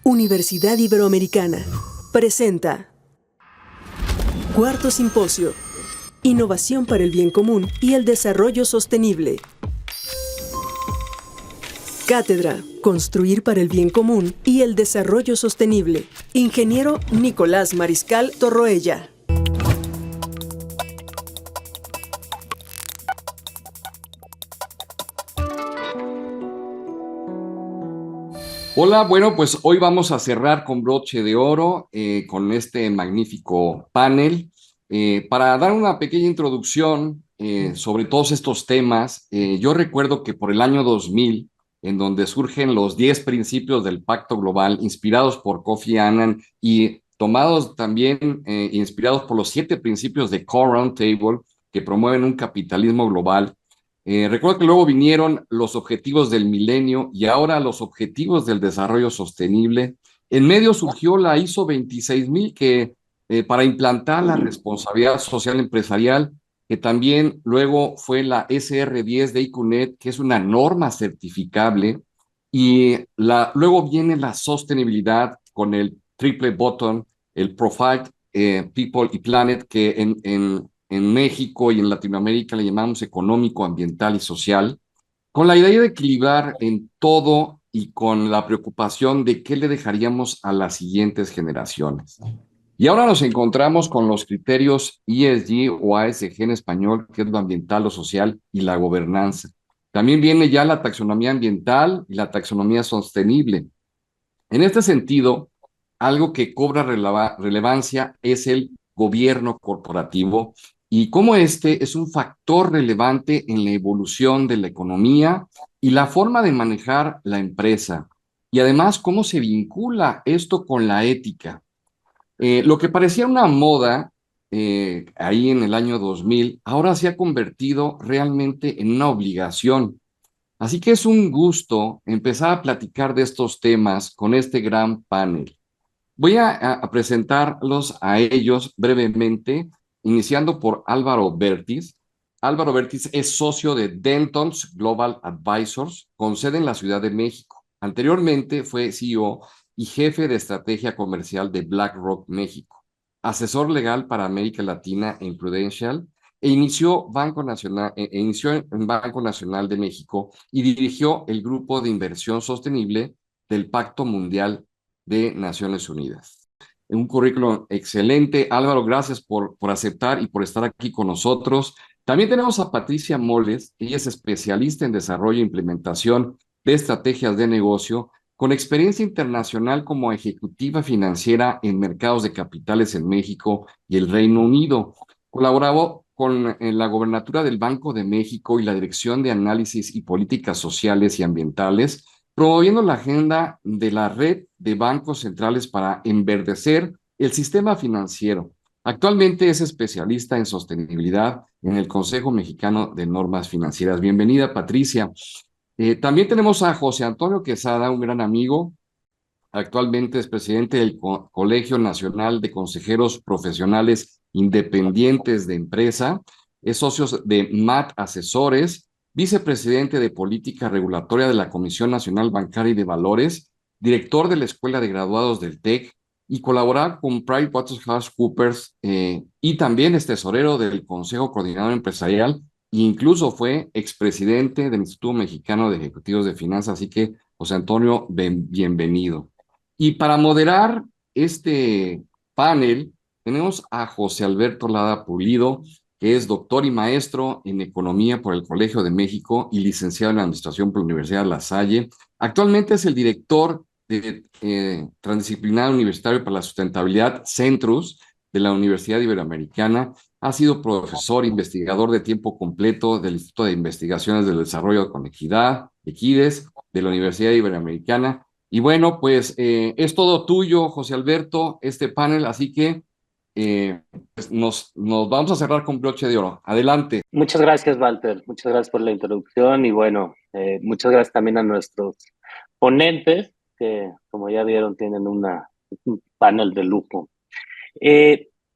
Universidad Iberoamericana presenta Cuarto Simposio: Innovación para el bien común y el desarrollo sostenible. Cátedra: Construir para el bien común y el desarrollo sostenible. Ingeniero Nicolás Mariscal Torroella. Hola, bueno, pues hoy vamos a cerrar con broche de oro con este magnífico panel. Para dar una pequeña introducción sobre todos estos temas, yo recuerdo que por el año 2000, en donde surgen los 10 principios del Pacto Global, inspirados por Kofi Annan y tomados también, inspirados por los 7 principios de Core Roundtable, que promueven un capitalismo global. Recuerdo que luego vinieron los objetivos del milenio y ahora los objetivos del desarrollo sostenible. En medio surgió la ISO 26000 que para implantar la responsabilidad social empresarial, que también luego fue la SR10 de ICUNET, que es una norma certificable, y luego viene la sostenibilidad con el triple bottom, el Profile, People y Planet, que en México y en Latinoamérica le llamamos económico, ambiental y social, con la idea de equilibrar en todo y con la preocupación de qué le dejaríamos a las siguientes generaciones. Y ahora nos encontramos con los criterios ESG o ASG en español, que es lo ambiental, lo social y la gobernanza. También viene ya la taxonomía ambiental y la taxonomía sostenible. En este sentido, algo que cobra relevancia es el gobierno corporativo y cómo este es un factor relevante en la evolución de la economía y la forma de manejar la empresa. Y además, cómo se vincula esto con la ética. Lo que parecía una moda ahí en el año 2000, ahora se ha convertido realmente en una obligación. Así que es un gusto empezar a platicar de estos temas con este gran panel. Voy a presentarlos a ellos brevemente, iniciando por Álvaro Bertis. Álvaro Bertis es socio de Dentons Global Advisors, con sede en la Ciudad de México. Anteriormente fue CEO y jefe de estrategia comercial de BlackRock México, asesor legal para América Latina en Prudential, inició en Banco Nacional de México y dirigió el grupo de inversión sostenible del Pacto Mundial de Naciones Unidas. Un currículum excelente. Álvaro, gracias por aceptar y por estar aquí con nosotros. También tenemos a Patricia Moles. Ella es especialista en desarrollo e implementación de estrategias de negocio, con experiencia internacional como ejecutiva financiera en mercados de capitales en México y el Reino Unido. Colaboró en la gobernatura del Banco de México y la Dirección de Análisis y Políticas Sociales y Ambientales, promoviendo la agenda de la red de bancos centrales para enverdecer el sistema financiero. Actualmente es especialista en sostenibilidad en el Consejo Mexicano de Normas Financieras. Bienvenida, Patricia. También tenemos a José Antonio Quesada, un gran amigo. Actualmente es presidente del Colegio Nacional de Consejeros Profesionales Independientes de Empresa. Es socio de MAT Asesores, vicepresidente de Política Regulatoria de la Comisión Nacional Bancaria y de Valores, director de la Escuela de Graduados del TEC y colabora con PricewaterhouseCoopers y también es tesorero del Consejo Coordinador Empresarial e incluso fue expresidente del Instituto Mexicano de Ejecutivos de Finanzas. Así que, José Antonio, bienvenido. Y para moderar este panel, tenemos a José Alberto Lada Pulido, que es doctor y maestro en Economía por el Colegio de México y licenciado en Administración por la Universidad La Salle. Actualmente es el director de Transdisciplinario Universitario para la Sustentabilidad, Centrus, de la Universidad Iberoamericana. Ha sido profesor investigador de tiempo completo del Instituto de Investigaciones del Desarrollo de Conectividad, Equides, de la Universidad Iberoamericana. Y bueno, pues es todo tuyo, José Alberto, este panel, así que pues nos vamos a cerrar con broche de oro. Adelante. Muchas gracias, Walter. Muchas gracias por la introducción y bueno, muchas gracias también a nuestros ponentes que, como ya vieron, tienen un panel de lujo.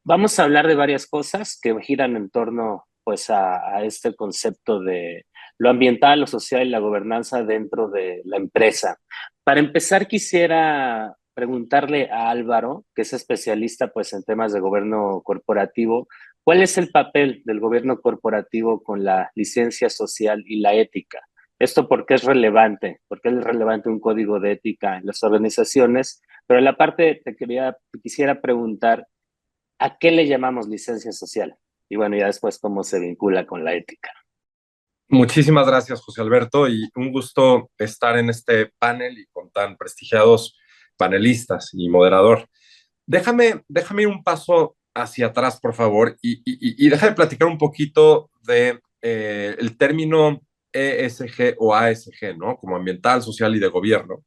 Vamos a hablar de varias cosas que giran en torno pues a este concepto de lo ambiental, lo social y la gobernanza dentro de la empresa. Para empezar, quisiera preguntarle a Álvaro, que es especialista pues en temas de gobierno corporativo, ¿cuál es el papel del gobierno corporativo con la licencia social y la ética? ¿Esto por qué es relevante? ¿Por qué es relevante un código de ética en las organizaciones? Pero en la parte te quisiera preguntar, ¿a qué le llamamos licencia social? Y bueno, ya después cómo se vincula con la ética. Muchísimas gracias, José Alberto, y un gusto estar en este panel y con tan prestigiados panelistas y moderador. Déjame ir un paso hacia atrás, por favor, y déjame platicar un poquito de el término ESG o ASG, ¿no? Como ambiental, social y de gobierno,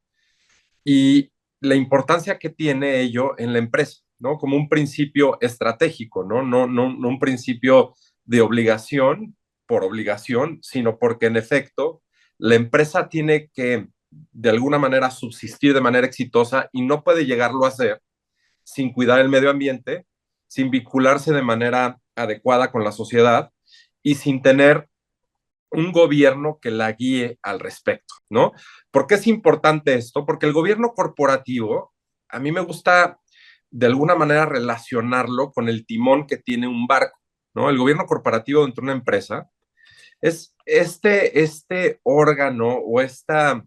y la importancia que tiene ello en la empresa, ¿no? Como un principio estratégico, ¿no? No un principio de obligación por obligación, sino porque en efecto la empresa tiene que de alguna manera subsistir de manera exitosa y no puede llegarlo a hacer sin cuidar el medio ambiente, sin vincularse de manera adecuada con la sociedad y sin tener un gobierno que la guíe al respecto, ¿no? ¿Por qué es importante esto? Porque el gobierno corporativo, a mí me gusta de alguna manera relacionarlo con el timón que tiene un barco, ¿no? El gobierno corporativo dentro de una empresa es este órgano o esta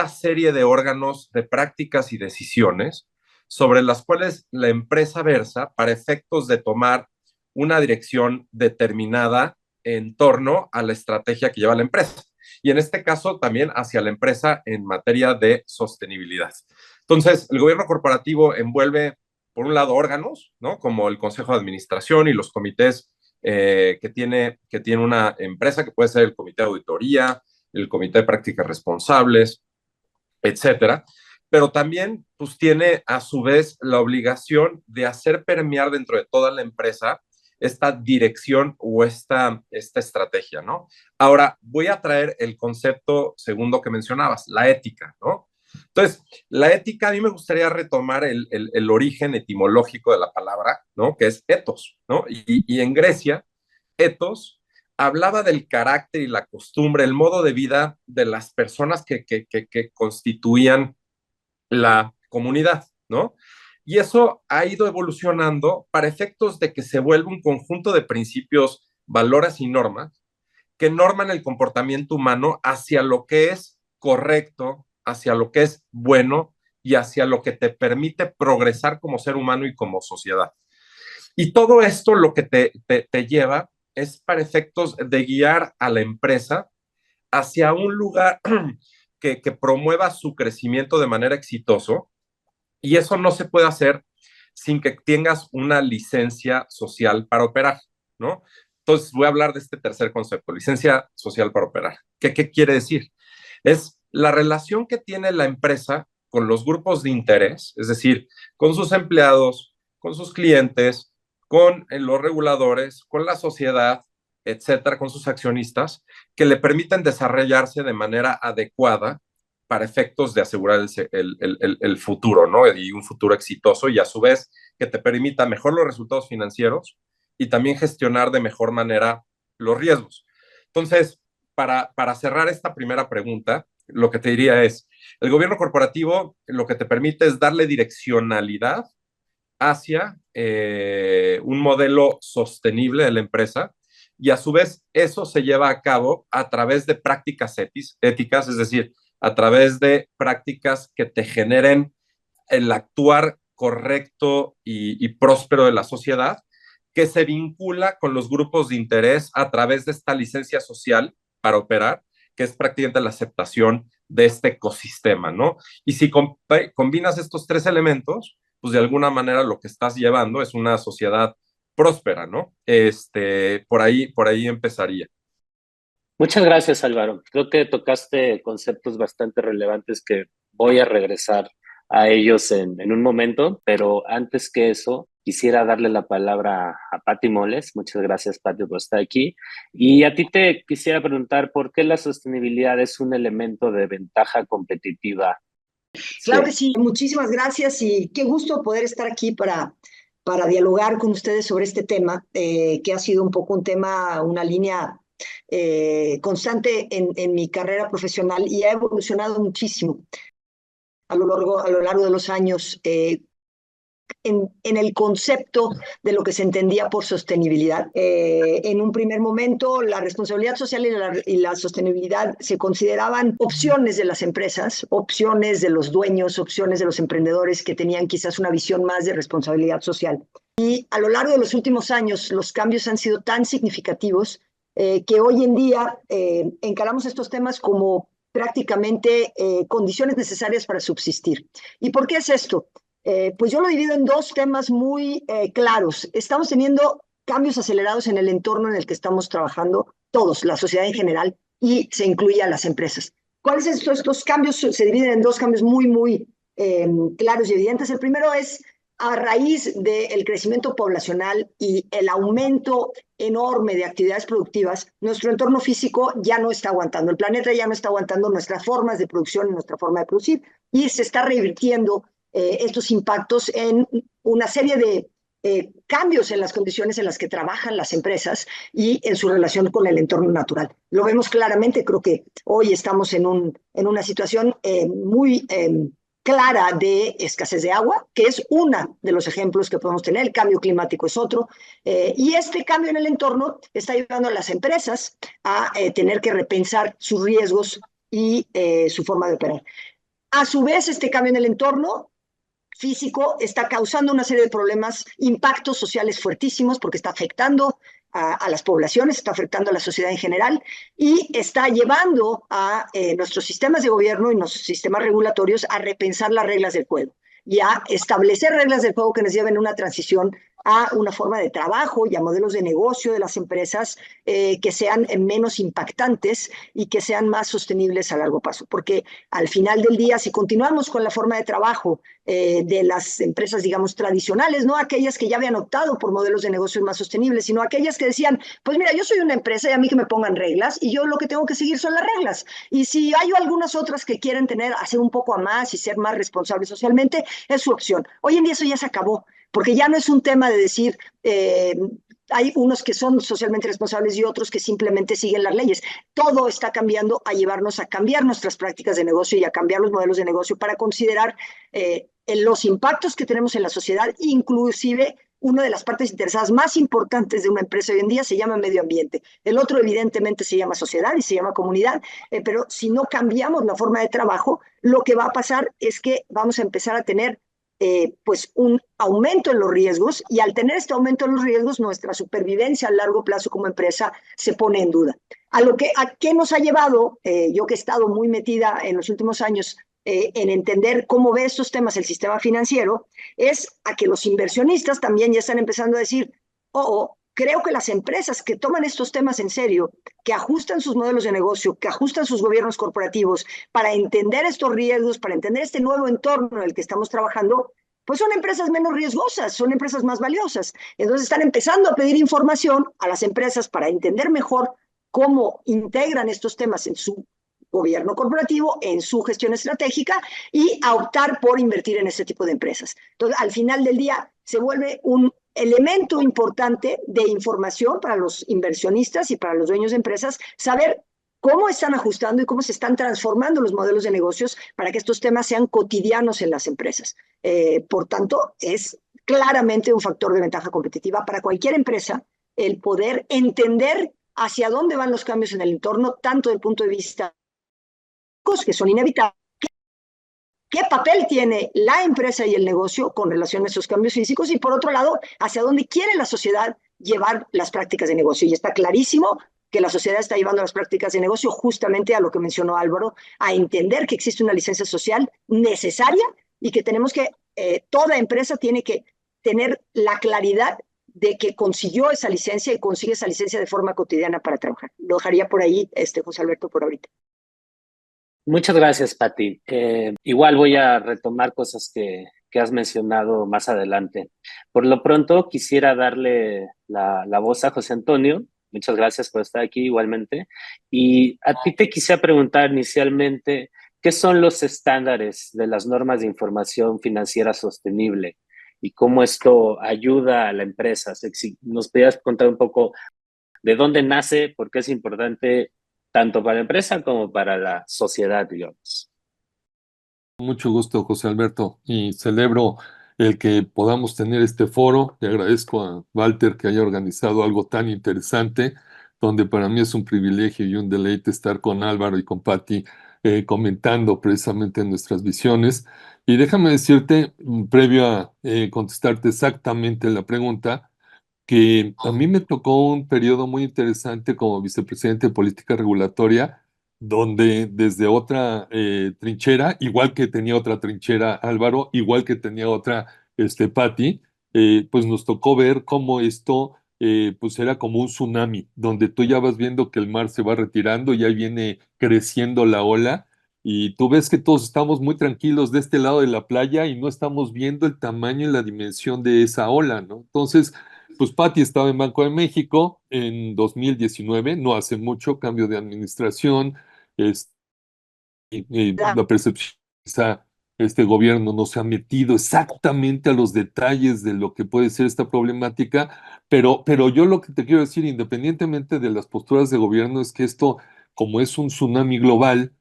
serie de órganos de prácticas y decisiones sobre las cuales la empresa versa para efectos de tomar una dirección determinada en torno a la estrategia que lleva la empresa. Y en este caso también hacia la empresa en materia de sostenibilidad. Entonces, el gobierno corporativo envuelve, por un lado, órganos, ¿no? Como el Consejo de Administración y los comités que tiene una empresa, que puede ser el comité de auditoría, el comité de prácticas responsables, etcétera. Pero también pues, tiene a su vez la obligación de hacer permear dentro de toda la empresa esta dirección o esta estrategia, ¿no? Ahora, voy a traer el concepto segundo que mencionabas, la ética, ¿no? Entonces, la ética, a mí me gustaría retomar el origen etimológico de la palabra, ¿no? Que es ethos, ¿no? Y en Grecia, ethos hablaba del carácter y la costumbre, el modo de vida de las personas que constituían la comunidad, ¿no? Y eso ha ido evolucionando para efectos de que se vuelve un conjunto de principios, valores y normas que norman el comportamiento humano hacia lo que es correcto, hacia lo que es bueno y hacia lo que te permite progresar como ser humano y como sociedad. Y todo esto lo que te lleva es para efectos de guiar a la empresa hacia un lugar que promueva su crecimiento de manera exitoso, y eso no se puede hacer sin que tengas una licencia social para operar, ¿no? Entonces voy a hablar de este tercer concepto, licencia social para operar. ¿Qué quiere decir? Es la relación que tiene la empresa con los grupos de interés, es decir, con sus empleados, con sus clientes, con los reguladores, con la sociedad, etcétera, con sus accionistas, que le permiten desarrollarse de manera adecuada para efectos de asegurar el futuro, ¿no? Y un futuro exitoso y a su vez que te permita mejor los resultados financieros y también gestionar de mejor manera los riesgos. Entonces, para cerrar esta primera pregunta, lo que te diría es, el gobierno corporativo lo que te permite es darle direccionalidad hacia un modelo sostenible de la empresa y a su vez eso se lleva a cabo a través de prácticas éticas, es decir, a través de prácticas que te generen el actuar correcto y próspero de la sociedad, que se vincula con los grupos de interés a través de esta licencia social para operar, que es prácticamente la aceptación de este ecosistema, ¿no? Y si combinas estos tres elementos, pues de alguna manera lo que estás llevando es una sociedad próspera, ¿no? Por ahí empezaría. Muchas gracias, Álvaro. Creo que tocaste conceptos bastante relevantes que voy a regresar a ellos en un momento, pero antes que eso, quisiera darle la palabra a Pati Moles. Muchas gracias, Pati, por estar aquí. Y a ti te quisiera preguntar por qué la sostenibilidad es un elemento de ventaja competitiva. Claro que sí, muchísimas gracias y qué gusto poder estar aquí para dialogar con ustedes sobre este tema, que ha sido un poco un tema, una línea constante en mi carrera profesional y ha evolucionado muchísimo. a lo largo de los años en el concepto de lo que se entendía por sostenibilidad. En un primer momento, la responsabilidad social y la sostenibilidad se consideraban opciones de las empresas, opciones de los dueños, opciones de los emprendedores que tenían quizás una visión más de responsabilidad social. Y a lo largo de los últimos años, los cambios han sido tan significativos que hoy en día encaramos estos temas como prácticamente condiciones necesarias para subsistir. ¿Y por qué es esto? Pues yo lo divido en dos temas muy claros. Estamos teniendo cambios acelerados en el entorno en el que estamos trabajando todos, la sociedad en general, y se incluye a las empresas. ¿Cuáles son estos cambios? Se dividen en dos cambios muy claros y evidentes. El primero es a raíz del crecimiento poblacional y el aumento enorme de actividades productivas, nuestro entorno físico ya no está aguantando, el planeta ya no está aguantando nuestras formas de producción y nuestra forma de producir, y se está revirtiendo estos impactos en una serie de cambios en las condiciones en las que trabajan las empresas y en su relación con el entorno natural. Lo vemos claramente, creo que hoy estamos en una situación muy clara de escasez de agua, que es uno de los ejemplos que podemos tener, el cambio climático es otro, y este cambio en el entorno está llevando a las empresas a tener que repensar sus riesgos y su forma de operar. A su vez, este cambio en el entorno físico está causando una serie de problemas, impactos sociales fuertísimos, porque está afectando a las poblaciones, está afectando a la sociedad en general y está llevando a nuestros sistemas de gobierno y nuestros sistemas regulatorios a repensar las reglas del juego y a establecer reglas del juego que nos lleven a una transición a una forma de trabajo y a modelos de negocio de las empresas que sean menos impactantes y que sean más sostenibles a largo plazo. Porque al final del día, si continuamos con la forma de trabajo de las empresas, digamos, tradicionales, no aquellas que ya habían optado por modelos de negocios más sostenibles, sino aquellas que decían, pues mira, yo soy una empresa y a mí que me pongan reglas y yo lo que tengo que seguir son las reglas. Y si hay algunas otras que quieren hacer un poco a más y ser más responsables socialmente, es su opción. Hoy en día eso ya se acabó, porque ya no es un tema de decir, hay unos que son socialmente responsables y otros que simplemente siguen las leyes. Todo está cambiando a llevarnos a cambiar nuestras prácticas de negocio y a cambiar los modelos de negocio para considerar los impactos que tenemos en la sociedad, inclusive una de las partes interesadas más importantes de una empresa hoy en día se llama medio ambiente. El otro evidentemente se llama sociedad y se llama comunidad, pero si no cambiamos la forma de trabajo, lo que va a pasar es que vamos a empezar a tener pues un aumento en los riesgos y al tener este aumento en los riesgos nuestra supervivencia a largo plazo como empresa se pone en duda. ¿A qué nos ha llevado? Yo que he estado muy metida en los últimos años en entender cómo ve estos temas el sistema financiero, es a que los inversionistas también ya están empezando a decir, creo que las empresas que toman estos temas en serio, que ajustan sus modelos de negocio, que ajustan sus gobiernos corporativos para entender estos riesgos, para entender este nuevo entorno en el que estamos trabajando, pues son empresas menos riesgosas, son empresas más valiosas. Entonces están empezando a pedir información a las empresas para entender mejor cómo integran estos temas en su gobierno corporativo, en su gestión estratégica y a optar por invertir en este tipo de empresas. Entonces, al final del día, se vuelve un elemento importante de información para los inversionistas y para los dueños de empresas, saber cómo están ajustando y cómo se están transformando los modelos de negocios para que estos temas sean cotidianos en las empresas. Por tanto, es claramente un factor de ventaja competitiva para cualquier empresa el poder entender hacia dónde van los cambios en el entorno, tanto desde el punto de vista que son inevitables, qué papel tiene la empresa y el negocio con relación a esos cambios físicos y por otro lado, hacia dónde quiere la sociedad llevar las prácticas de negocio. Y está clarísimo que la sociedad está llevando las prácticas de negocio justamente a lo que mencionó Álvaro, a entender que existe una licencia social necesaria y que tenemos que, toda empresa tiene que tener la claridad de que consiguió esa licencia y consigue esa licencia de forma cotidiana para trabajar. Lo dejaría por ahí, José Alberto, por ahorita. Muchas gracias, Pati. Igual voy a retomar cosas que has mencionado más adelante. Por lo pronto, quisiera darle la voz a José Antonio. Muchas gracias por estar aquí igualmente. Y a ti te quisiera preguntar inicialmente, ¿qué son los estándares de las normas de información financiera sostenible? Y cómo esto ayuda a la empresa. Si nos podrías contar un poco de dónde nace, por qué es importante tanto para la empresa como para la sociedad, digamos. Mucho gusto, José Alberto, y celebro el que podamos tener este foro. Le agradezco a Walter que haya organizado algo tan interesante, donde para mí es un privilegio y un deleite estar con Álvaro y con Patti comentando precisamente nuestras visiones. Y déjame decirte, previo a contestarte exactamente la pregunta, que a mí me tocó un periodo muy interesante como vicepresidente de política regulatoria, donde desde otra trinchera, igual que tenía otra trinchera Álvaro, igual que tenía otra Patti, pues nos tocó ver cómo esto pues era como un tsunami, donde tú ya vas viendo que el mar se va retirando, ya viene creciendo la ola. Y tú ves que todos estamos muy tranquilos de este lado de la playa y no estamos viendo el tamaño y la dimensión de esa ola, ¿no? Entonces, pues Patti estaba en Banco de México en 2019, no hace mucho, cambio de administración, es, la percepción quizá este gobierno no se ha metido exactamente a los detalles de lo que puede ser esta problemática, pero yo lo que te quiero decir, independientemente de las posturas de gobierno, es que esto, como es un tsunami global,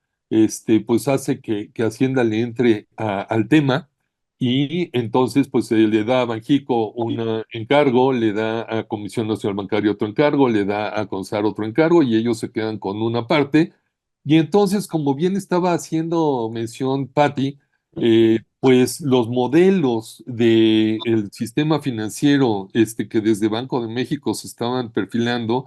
pues hace que Hacienda le entre al tema y entonces pues le da a Banxico un encargo, le da a Comisión Nacional Bancaria otro encargo, le da a CONSAR otro encargo y ellos se quedan con una parte. Y entonces, como bien estaba haciendo mención Patti, pues los modelos del sistema financiero que desde Banco de México se estaban perfilando,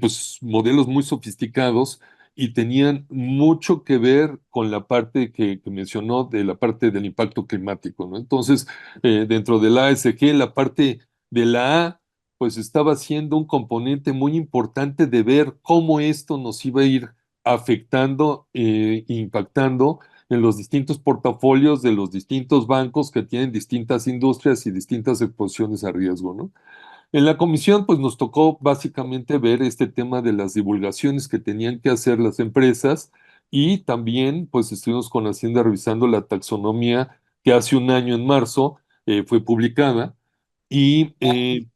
pues modelos muy sofisticados y tenían mucho que ver con la parte que mencionó de la parte del impacto climático, ¿no? Entonces, dentro del ASG, la parte de la A, pues estaba siendo un componente muy importante de ver cómo esto nos iba a ir afectando, impactando en los distintos portafolios de los distintos bancos que tienen distintas industrias y distintas exposiciones a riesgo, ¿no? En la comisión, pues nos tocó básicamente ver este tema de las divulgaciones que tenían que hacer las empresas y también, pues estuvimos con Hacienda revisando la taxonomía que hace un año, en marzo, fue publicada. Y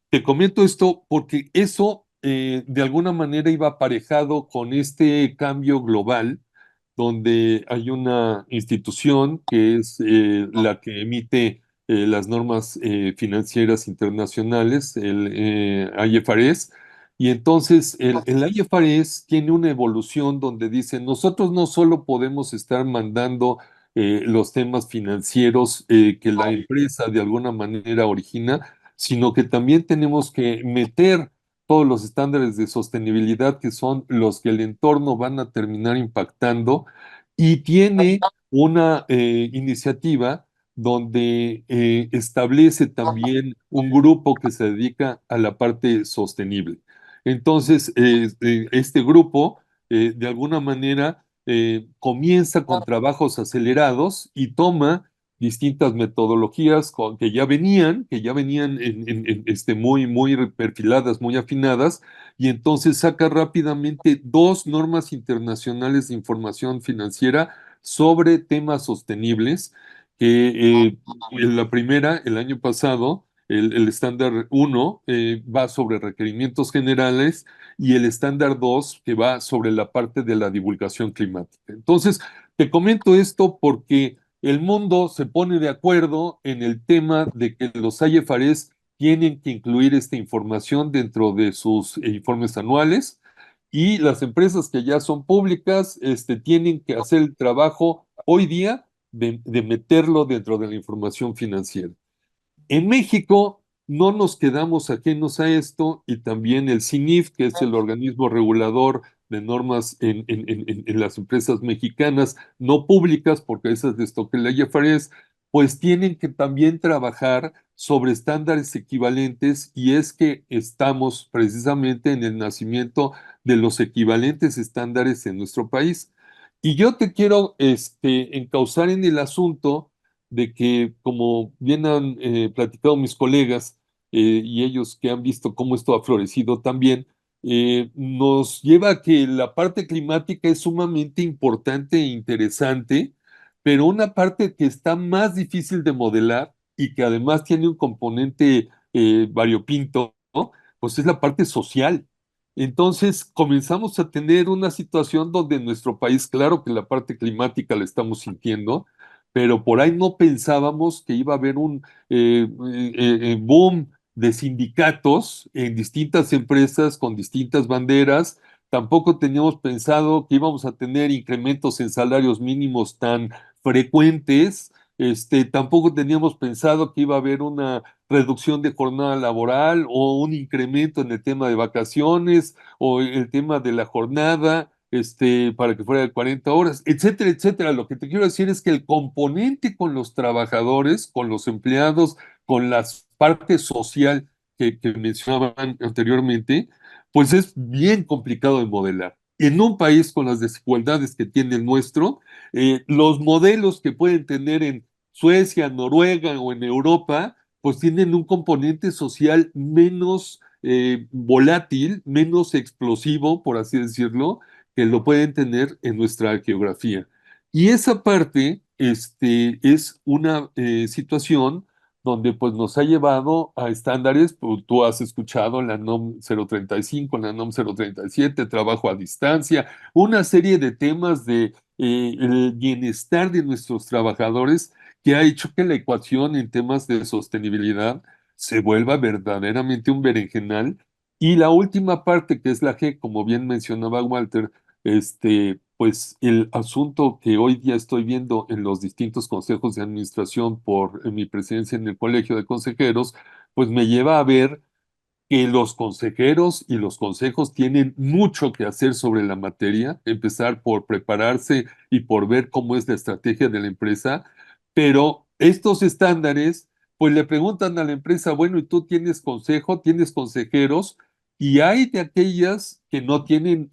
te comento esto porque eso de alguna manera iba aparejado con este cambio global, donde hay una institución que es la que emite las normas financieras internacionales, el IFRS, y entonces el IFRS tiene una evolución donde dice, nosotros no solo podemos estar mandando los temas financieros que la empresa de alguna manera origina, sino que también tenemos que meter todos los estándares de sostenibilidad que son los que el entorno van a terminar impactando y tiene una iniciativa donde establece también un grupo que se dedica a la parte sostenible. Entonces, este grupo, de alguna manera, comienza con trabajos acelerados y toma distintas metodologías que ya venían muy perfiladas, muy afinadas, y entonces saca rápidamente dos normas internacionales de información financiera sobre temas sostenibles, que la primera, el año pasado, el estándar 1 va sobre requerimientos generales y el estándar 2 que va sobre la parte de la divulgación climática. Entonces, te comento esto porque el mundo se pone de acuerdo en el tema de que los IFRS tienen que incluir esta información dentro de sus informes anuales y las empresas que ya son públicas tienen que hacer el trabajo hoy día de meterlo dentro de la información financiera. En México no nos quedamos ajenos a esto y también el CINIF, que es el organismo regulador de normas en las empresas mexicanas no públicas, porque esas les toca la IFRS, pues tienen que también trabajar sobre estándares equivalentes y es que estamos precisamente en el nacimiento de los equivalentes estándares en nuestro país. Y yo te quiero encauzar en el asunto de que, como bien han platicado mis colegas y ellos que han visto cómo esto ha florecido también, nos lleva a que la parte climática es sumamente importante e interesante, pero una parte que está más difícil de modelar y que además tiene un componente variopinto, ¿no? Pues es la parte social. Entonces comenzamos a tener una situación donde en nuestro país, claro que la parte climática la estamos sintiendo, pero por ahí no pensábamos que iba a haber un boom de sindicatos en distintas empresas con distintas banderas. Tampoco teníamos pensado que íbamos a tener incrementos en salarios mínimos tan frecuentes. Tampoco teníamos pensado que iba a haber una reducción de jornada laboral o un incremento en el tema de vacaciones o el tema de la jornada, para que fuera de 40 horas, etcétera, etcétera. Lo que te quiero decir es que el componente con los trabajadores, con los empleados, con la parte social que mencionaban anteriormente, pues es bien complicado de modelar. En un país con las desigualdades que tiene el nuestro, los modelos que pueden tener en Suecia, Noruega o en Europa, pues tienen un componente social menos volátil, menos explosivo, por así decirlo, que lo pueden tener en nuestra geografía. Y esa parte es una situación donde pues, nos ha llevado a estándares, pues, tú has escuchado la NOM 035, la NOM 037, trabajo a distancia, una serie de temas de el bienestar de nuestros trabajadores que ha hecho que la ecuación en temas de sostenibilidad se vuelva verdaderamente un berenjenal. Y la última parte, que es la G, como bien mencionaba Walter, pues el asunto que hoy día estoy viendo en los distintos consejos de administración por mi presencia en el Colegio de Consejeros, pues me lleva a ver que los consejeros y los consejos tienen mucho que hacer sobre la materia, empezar por prepararse y por ver cómo es la estrategia de la empresa, pero estos estándares, pues le preguntan a la empresa, bueno, ¿y tú tienes consejo, tienes consejeros? Y hay de aquellas que no tienen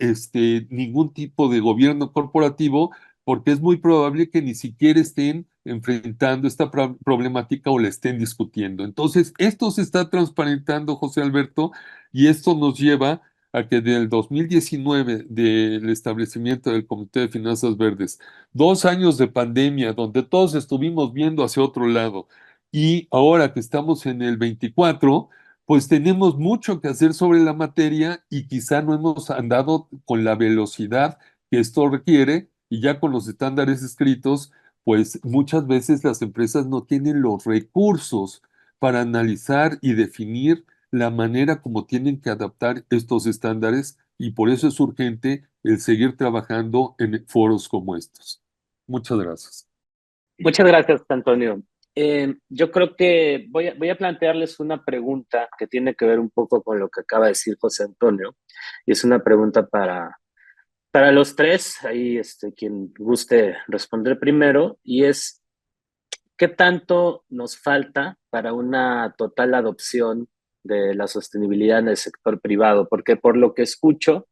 ningún tipo de gobierno corporativo, porque es muy probable que ni siquiera estén enfrentando esta problemática o la estén discutiendo. Entonces, esto se está transparentando, José Alberto, y esto nos lleva a que del 2019, del establecimiento del Comité de Finanzas Verdes, 2 años de pandemia, donde todos estuvimos viendo hacia otro lado, y ahora que estamos en el 24, pues tenemos mucho que hacer sobre la materia y quizá no hemos andado con la velocidad que esto requiere, y ya con los estándares escritos, pues muchas veces las empresas no tienen los recursos para analizar y definir la manera como tienen que adaptar estos estándares, y por eso es urgente el seguir trabajando en foros como estos. Muchas gracias. Muchas gracias, Antonio. Yo creo que voy a plantearles una pregunta que tiene que ver un poco con lo que acaba de decir José Antonio, y es una pregunta para los tres, ahí quien guste responder primero, y es, ¿qué tanto nos falta para una total adopción de la sostenibilidad en el sector privado? Porque por lo que escucho,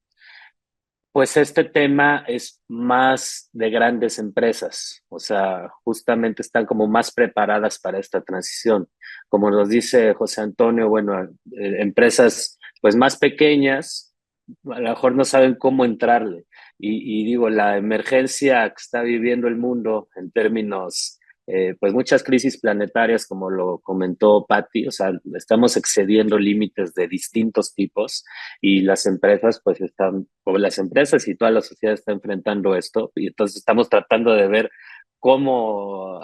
pues este tema es más de grandes empresas, o sea, justamente están como más preparadas para esta transición. Como nos dice José Antonio, bueno, empresas pues más pequeñas, a lo mejor no saben cómo entrarle. Y digo, la emergencia que está viviendo el mundo en términos, pues muchas crisis planetarias, como lo comentó Patti, o sea, estamos excediendo límites de distintos tipos y las empresas, pues están, o las empresas y toda la sociedad está enfrentando esto, y entonces estamos tratando de ver cómo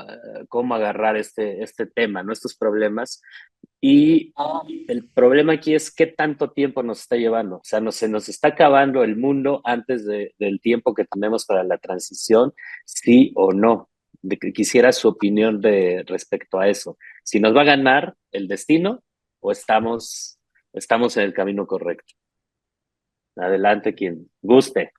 agarrar este tema, ¿no? Estos problemas. Y el problema aquí es qué tanto tiempo nos está llevando. O sea, se nos está acabando el mundo antes del tiempo que tenemos para la transición, sí o no. Quisiera su opinión respecto a eso. Si nos va a ganar el destino o estamos en el camino correcto. Adelante, quien guste.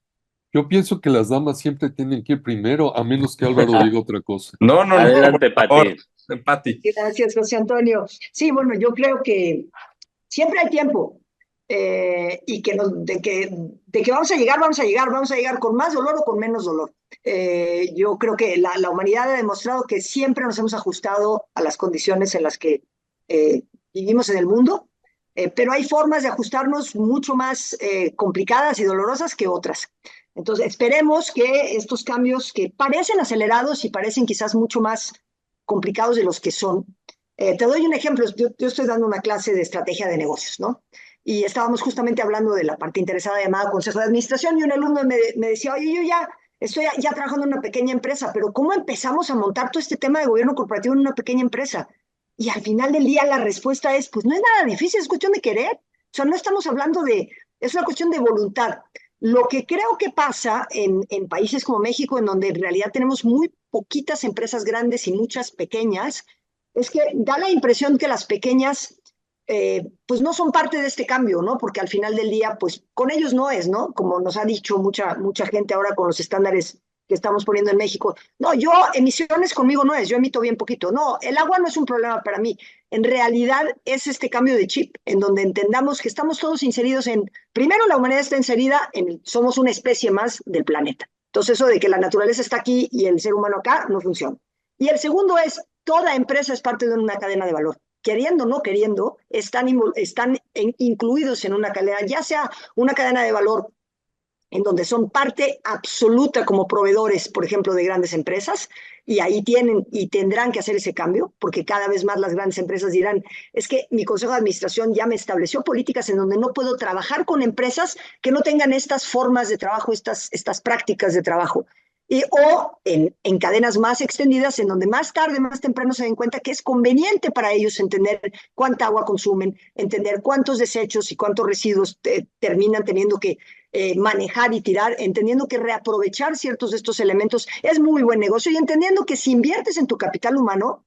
Yo pienso que las damas siempre tienen que ir primero, a menos que Álvaro diga otra cosa. No, Adelante, por favor, Patti. Gracias, José Antonio. Sí, bueno, yo creo que siempre hay tiempo y de que vamos a llegar con más dolor o con menos dolor. Yo creo que la humanidad ha demostrado que siempre nos hemos ajustado a las condiciones en las que vivimos en el mundo, pero hay formas de ajustarnos mucho más complicadas y dolorosas que otras. Entonces, esperemos que estos cambios que parecen acelerados y parecen quizás mucho más complicados de los que son. Te doy un ejemplo. Yo estoy dando una clase de estrategia de negocios, ¿no? Y estábamos justamente hablando de la parte interesada llamada Consejo de Administración, y un alumno me decía, oye, yo ya estoy ya trabajando en una pequeña empresa, pero ¿cómo empezamos a montar todo este tema de gobierno corporativo en una pequeña empresa? Y al final del día la respuesta es, pues no es nada difícil, es cuestión de querer. O sea, no estamos hablando es una cuestión de voluntad. Lo que creo que pasa en países como México, en donde en realidad tenemos muy poquitas empresas grandes y muchas pequeñas, es que da la impresión que las pequeñas pues no son parte de este cambio, ¿no? Porque al final del día, pues con ellos no es, ¿no? Como nos ha dicho mucha gente ahora con los estándares que estamos poniendo en México. No, yo emisiones conmigo no es, yo emito bien poquito. No, el agua no es un problema para mí. En realidad es este cambio de chip en donde entendamos que estamos todos inseridos primero la humanidad está inserida somos una especie más del planeta. Entonces eso de que la naturaleza está aquí y el ser humano acá no funciona. Y el segundo es, toda empresa es parte de una cadena de valor. Queriendo o no queriendo, están incluidos en una cadena, ya sea una cadena de valor en donde son parte absoluta como proveedores, por ejemplo, de grandes empresas, y ahí tienen y tendrán que hacer ese cambio, porque cada vez más las grandes empresas dirán, es que mi consejo de administración ya me estableció políticas en donde no puedo trabajar con empresas que no tengan estas formas de trabajo, estas prácticas de trabajo. O en cadenas más extendidas, en donde más tarde, más temprano se den cuenta que es conveniente para ellos entender cuánta agua consumen, entender cuántos desechos y cuántos residuos terminan teniendo que manejar y tirar, entendiendo que reaprovechar ciertos de estos elementos es muy buen negocio y entendiendo que si inviertes en tu capital humano,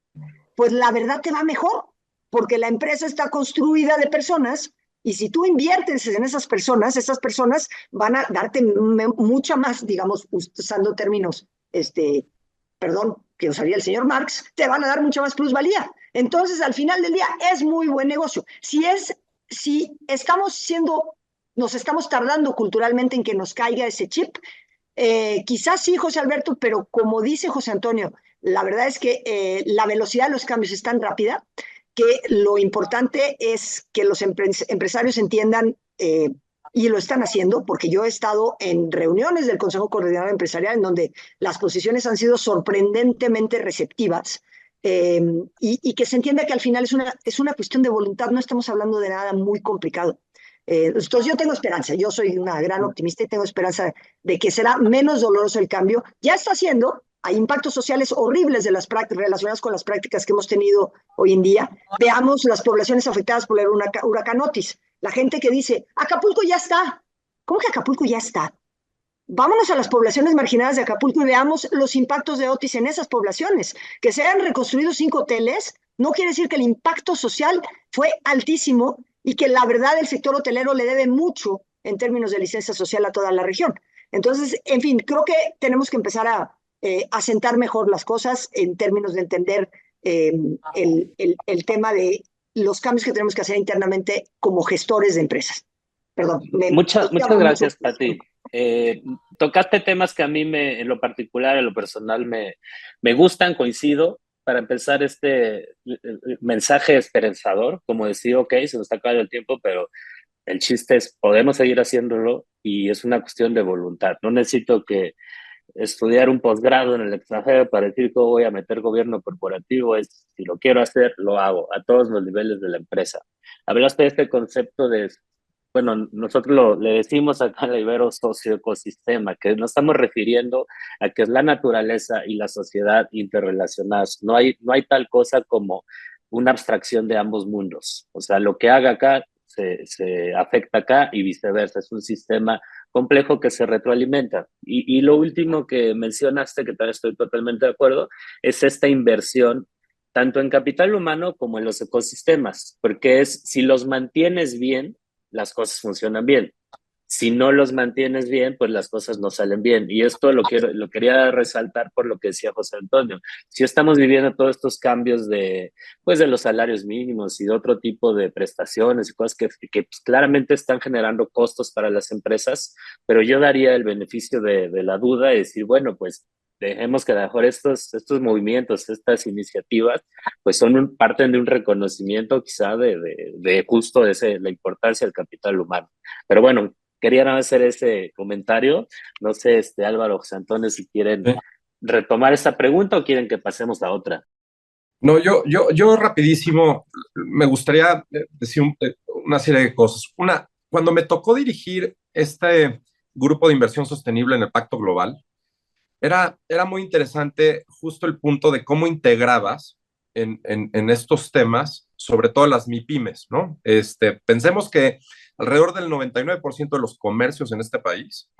pues la verdad te va mejor, porque la empresa está construida de personas y si tú inviertes en esas personas van a darte mucha más, digamos, usando términos, perdón, que usaría el señor Marx, te van a dar mucha más plusvalía. Entonces, al final del día, es muy buen negocio. Si nos estamos tardando culturalmente en que nos caiga ese chip, quizás sí, José Alberto, pero como dice José Antonio, la verdad es que la velocidad de los cambios es tan rápida que lo importante es que los empresarios entiendan, y lo están haciendo, porque yo he estado en reuniones del Consejo Coordinador Empresarial en donde las posiciones han sido sorprendentemente receptivas, y que se entienda que al final es una cuestión de voluntad, no estamos hablando de nada muy complicado. Entonces yo tengo esperanza, yo soy una gran optimista y tengo esperanza de que será menos doloroso el cambio. Ya está haciendo, hay impactos sociales horribles de las relacionados con las prácticas que hemos tenido hoy en día. Veamos las poblaciones afectadas por el huracán Otis. La gente que dice, Acapulco ya está. ¿Cómo que Acapulco ya está? Vámonos a las poblaciones marginadas de Acapulco y veamos los impactos de Otis en esas poblaciones. Que se hayan reconstruido 5 hoteles no quiere decir que el impacto social fue altísimo y que la verdad el sector hotelero le debe mucho en términos de licencia social a toda la región. Entonces, en fin, creo que tenemos que empezar a asentar mejor las cosas en términos de entender el tema de los cambios que tenemos que hacer internamente como gestores de empresas. Perdón. Muchas gracias, Pati. Tocaste temas que a mí en lo particular, en lo personal, me gustan, coincido. Para empezar, mensaje esperanzador, como decir, ok, se nos está acabando el tiempo, pero el chiste es, podemos seguir haciéndolo y es una cuestión de voluntad. No necesito que estudiar un posgrado en el extranjero para decir que voy a meter gobierno corporativo, si lo quiero hacer, lo hago, a todos los niveles de la empresa. Hablaste de este concepto bueno, nosotros le decimos acá en la Ibero socioecosistema, que nos estamos refiriendo a que es la naturaleza y la sociedad interrelacionadas. No hay tal cosa como una abstracción de ambos mundos. O sea, lo que haga acá se afecta acá y viceversa. Es un sistema complejo que se retroalimenta. Y lo último que mencionaste, que también estoy totalmente de acuerdo, es esta inversión tanto en capital humano como en los ecosistemas, porque si los mantienes bien, las cosas funcionan bien. Si no los mantienes bien, pues las cosas no salen bien. Y esto lo quería resaltar por lo que decía José Antonio. Si estamos viviendo todos estos cambios de los salarios mínimos y de otro tipo de prestaciones y cosas que pues, claramente están generando costos para las empresas, pero yo daría el beneficio de la duda y decir, bueno, pues dejemos que a lo mejor estos movimientos, estas iniciativas, pues son parte de un reconocimiento quizá de justo la importancia del capital humano. Pero bueno, quería hacer ese comentario. No sé, Álvaro, José Antonio, si quieren retomar esta pregunta o quieren que pasemos a otra. No, yo rapidísimo me gustaría decir una serie de cosas. Una, cuando me tocó dirigir este grupo de inversión sostenible en el Pacto Global, era muy interesante justo el punto de cómo integrabas en estos temas, sobre todo las MIPYMES, ¿no? Pensemos que alrededor del 99% de los comercios en este país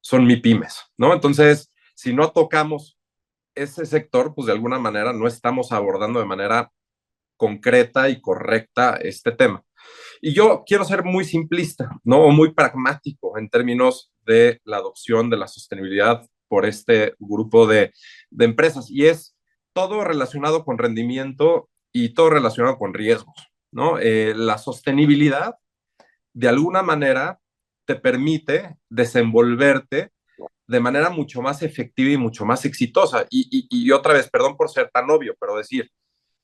son MIPYMES, ¿no? Entonces, si no tocamos ese sector, pues de alguna manera no estamos abordando de manera concreta y correcta este tema. Y yo quiero ser muy simplista, ¿no? O muy pragmático en términos de la adopción de la sostenibilidad por este grupo de empresas. Y es todo relacionado con rendimiento y todo relacionado con riesgos, ¿no? La sostenibilidad, de alguna manera, te permite desenvolverte de manera mucho más efectiva y mucho más exitosa. Y otra vez, perdón por ser tan obvio, pero decir,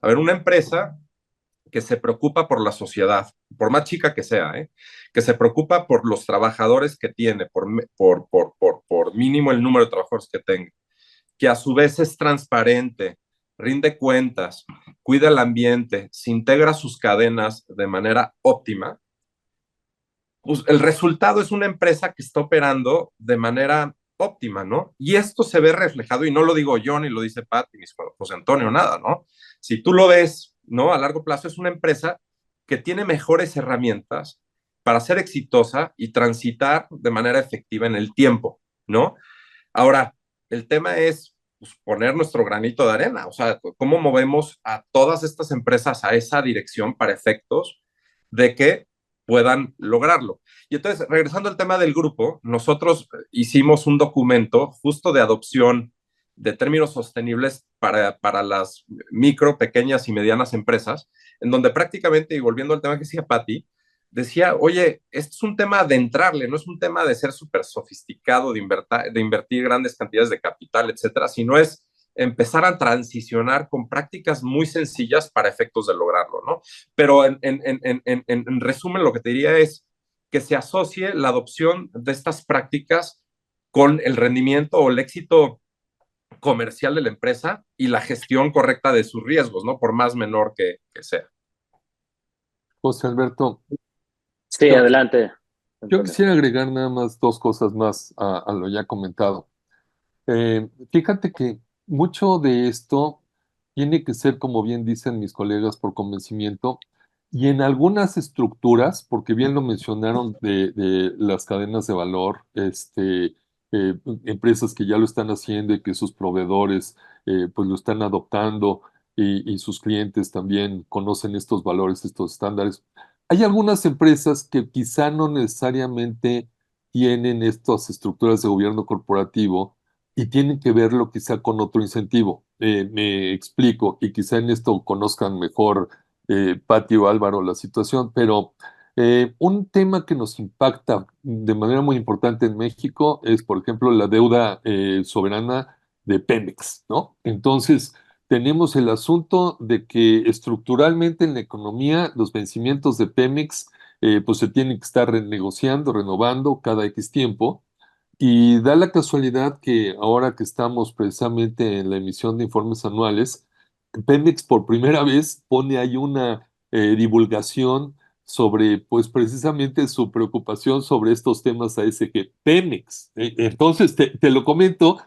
a ver, una empresa que se preocupa por la sociedad, por más chica que sea, que se preocupa por los trabajadores que tiene, por mínimo el número de trabajadores que tenga, que a su vez es transparente, rinde cuentas, cuida el ambiente, se integra sus cadenas de manera óptima, pues el resultado es una empresa que está operando de manera óptima, ¿no? Y esto se ve reflejado, y no lo digo yo, ni lo dice Pati, ni José Antonio, nada, ¿no? Si tú lo ves, ¿no? A largo plazo es una empresa que tiene mejores herramientas para ser exitosa y transitar de manera efectiva en el tiempo, ¿no? Ahora, el tema es pues, poner nuestro granito de arena, o sea, cómo movemos a todas estas empresas a esa dirección para efectos de que puedan lograrlo. Y entonces, regresando al tema del grupo, nosotros hicimos un documento justo de adopción de términos sostenibles para las micro, pequeñas y medianas empresas, en donde prácticamente, y volviendo al tema que decía Patti, decía, oye, esto es un tema de entrarle, no es un tema de ser súper sofisticado, de invertir grandes cantidades de capital, etcétera, sino es empezar a transicionar con prácticas muy sencillas para efectos de lograrlo, ¿no? Pero en resumen, lo que te diría es que se asocie la adopción de estas prácticas con el rendimiento o el éxito comercial de la empresa y la gestión correcta de sus riesgos, ¿no? Por más menor que sea. José Alberto, Sí, yo, adelante, yo Antonio. quisiera agregar nada más dos cosas más a lo ya comentado. Fíjate que mucho de esto tiene que ser, como bien dicen mis colegas, por convencimiento, y en algunas estructuras, porque bien lo mencionaron de las cadenas de valor, empresas que ya lo están haciendo y que sus proveedores pues lo están adoptando y sus clientes también conocen estos valores, estos estándares. Hay algunas empresas que quizá no necesariamente tienen estas estructuras de gobierno corporativo y tienen que verlo quizá con otro incentivo. Me explico, y quizá en esto conozcan mejor Pati o Álvaro la situación, pero un tema que nos impacta de manera muy importante en México es, por ejemplo, la deuda soberana de Pemex, ¿no? Entonces, tenemos el asunto de que estructuralmente en la economía los vencimientos de Pemex pues se tienen que estar renegociando, renovando cada X tiempo. Y da la casualidad que ahora que estamos precisamente en la emisión de informes anuales, Pemex por primera vez pone ahí una divulgación sobre, pues precisamente su preocupación sobre estos temas ASG. Pemex. Entonces, te lo comento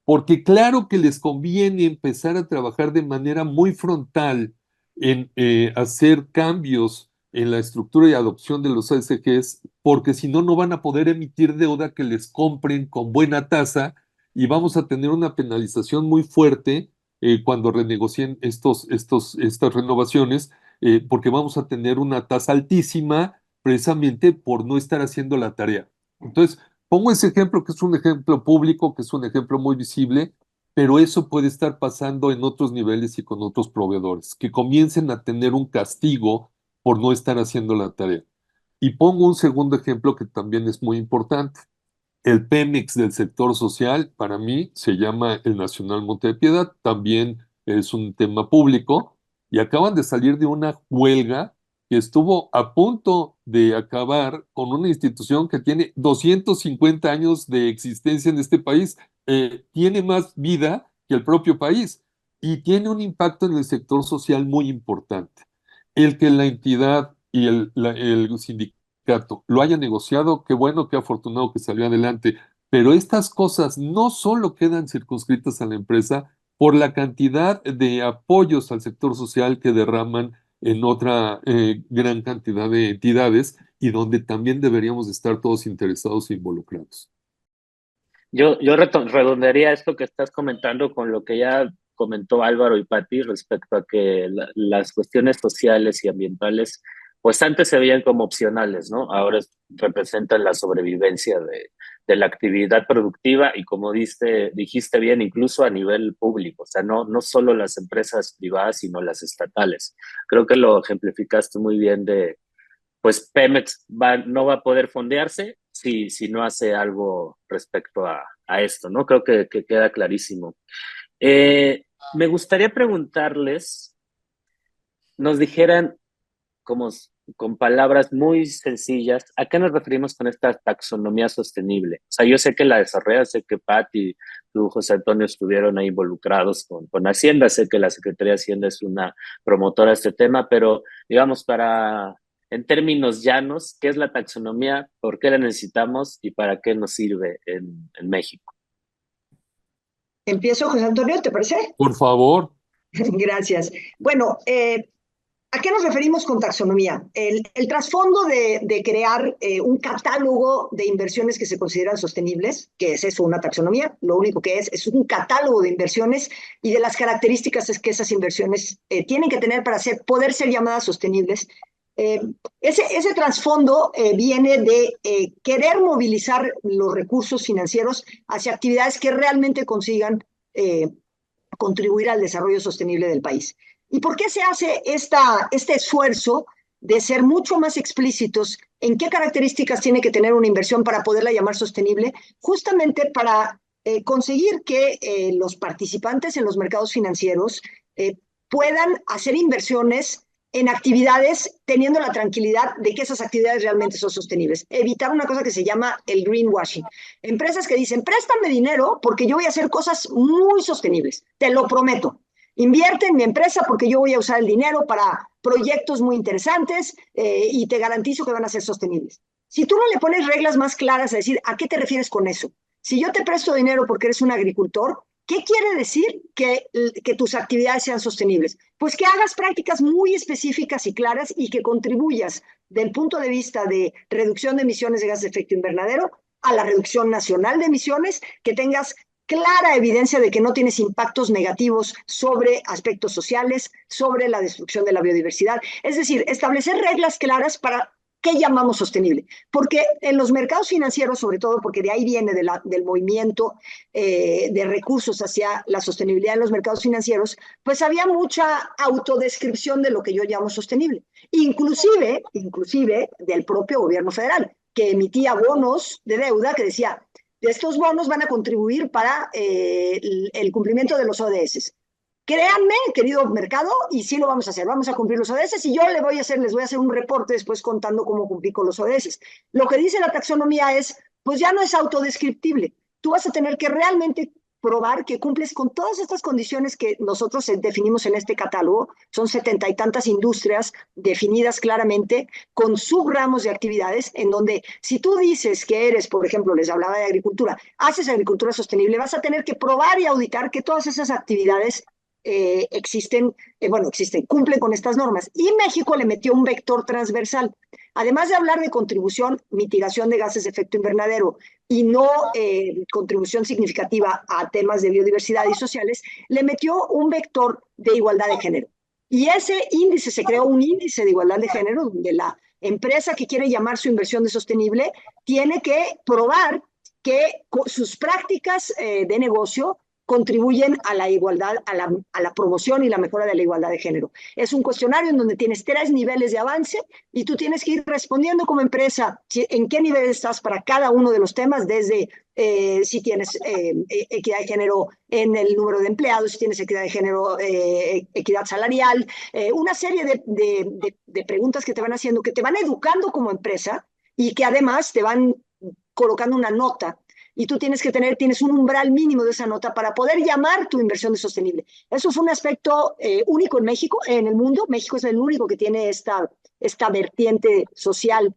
porque claro que les conviene empezar a trabajar de manera muy frontal en hacer cambios en la estructura y adopción de los ASGs, porque si no, no van a poder emitir deuda que les compren con buena tasa y vamos a tener una penalización muy fuerte cuando renegocien estas renovaciones, porque vamos a tener una tasa altísima precisamente por no estar haciendo la tarea. Entonces, pongo ese ejemplo que es un ejemplo público, que es un ejemplo muy visible, pero eso puede estar pasando en otros niveles y con otros proveedores, que comiencen a tener un castigo por no estar haciendo la tarea. Y pongo un segundo ejemplo que también es muy importante. El Pemex del sector social, para mí, se llama el Nacional Monte de Piedad, también es un tema público, y acaban de salir de una huelga que estuvo a punto de acabar con una institución que tiene 250 años de existencia en este país, tiene más vida que el propio país y tiene un impacto en el sector social muy importante. El que la entidad y el sindicato lo haya negociado, qué bueno, qué afortunado que salió adelante, Pero estas cosas no solo quedan circunscritas a la empresa por la cantidad de apoyos al sector social que derraman en otra gran cantidad de entidades y donde también deberíamos estar todos interesados e involucrados. Yo redondearía esto que estás comentando con lo que ya comentó Álvaro y Pati respecto a que las cuestiones sociales y ambientales, pues antes se veían como opcionales, ¿no? Ahora representan la sobrevivencia de la actividad productiva y como dijiste bien, incluso a nivel público, o sea, no solo las empresas privadas, sino las estatales. Creo que lo ejemplificaste muy bien pues Pemex no va a poder fondearse si no hace algo respecto a esto, ¿no? Creo que queda clarísimo. Me gustaría preguntarles, nos dijeran como con palabras muy sencillas, ¿a qué nos referimos con esta taxonomía sostenible? O sea, yo sé que la desarrolla, sé que Pat y tú, José Antonio, estuvieron ahí involucrados con Hacienda, sé que la Secretaría de Hacienda es una promotora de este tema, pero digamos, en términos llanos, ¿qué es la taxonomía? ¿Por qué la necesitamos? ¿Y para qué nos sirve en México? Empiezo, José Antonio, ¿te parece? Por favor. Gracias. Bueno, ¿a qué nos referimos con taxonomía? El trasfondo de crear un catálogo de inversiones que se consideran sostenibles, que es eso, una taxonomía, lo único que es un catálogo de inversiones y de las características es que esas inversiones tienen que tener para poder ser llamadas sostenibles. Ese trasfondo viene de querer movilizar los recursos financieros hacia actividades que realmente consigan contribuir al desarrollo sostenible del país. ¿Y por qué se hace este esfuerzo de ser mucho más explícitos en qué características tiene que tener una inversión para poderla llamar sostenible? Justamente para conseguir que los participantes en los mercados financieros puedan hacer inversiones en actividades teniendo la tranquilidad de que esas actividades realmente son sostenibles. Evitar una cosa que se llama el greenwashing. Empresas que dicen, préstame dinero porque yo voy a hacer cosas muy sostenibles, te lo prometo. Invierte en mi empresa porque yo voy a usar el dinero para proyectos muy interesantes y te garantizo que van a ser sostenibles. Si tú no le pones reglas más claras a decir, ¿a qué te refieres con eso? Si yo te presto dinero porque eres un agricultor, ¿qué quiere decir que tus actividades sean sostenibles? Pues que hagas prácticas muy específicas y claras y que contribuyas del punto de vista de reducción de emisiones de gases de efecto invernadero a la reducción nacional de emisiones, que tengas clara evidencia de que no tienes impactos negativos sobre aspectos sociales, sobre la destrucción de la biodiversidad. Es decir, establecer reglas claras para ¿qué llamamos sostenible? Porque en los mercados financieros, sobre todo porque de ahí viene del movimiento de recursos hacia la sostenibilidad en los mercados financieros, pues había mucha autodescripción de lo que yo llamo sostenible. Inclusive del propio gobierno federal, que emitía bonos de deuda que decía, estos bonos van a contribuir para el cumplimiento de los ODS. Créanme, querido mercado, y sí lo vamos a hacer. Vamos a cumplir los ODS y yo les voy a hacer un reporte después contando cómo cumplí con los ODS. Lo que dice la taxonomía es, pues ya no es autodescriptible. Tú vas a tener que realmente probar que cumples con todas estas condiciones que nosotros definimos en este catálogo. Son 70 y tantas industrias definidas claramente con subramos de actividades en donde si tú dices que eres, por ejemplo, les hablaba de agricultura, haces agricultura sostenible, vas a tener que probar y auditar que todas esas actividades existen, cumplen con estas normas. Y México le metió un vector transversal. Además de hablar de contribución, mitigación de gases de efecto invernadero y no contribución significativa a temas de biodiversidad y sociales, le metió un vector de igualdad de género. Y ese índice, se creó un índice de igualdad de género donde la empresa que quiere llamar su inversión de sostenible tiene que probar que sus prácticas de negocio contribuyen a la igualdad, a la promoción y la mejora de la igualdad de género. Es un cuestionario en donde tienes 3 niveles de avance y tú tienes que ir respondiendo como empresa en qué nivel estás para cada uno de los temas, desde si tienes equidad de género en el número de empleados, si tienes equidad de género, equidad salarial, una serie de preguntas que te van haciendo, que te van educando como empresa y que además te van colocando una nota y tú tienes un umbral mínimo de esa nota para poder llamar tu inversión de sostenible. Eso fue un aspecto único en México, en el mundo. México es el único que tiene esta vertiente social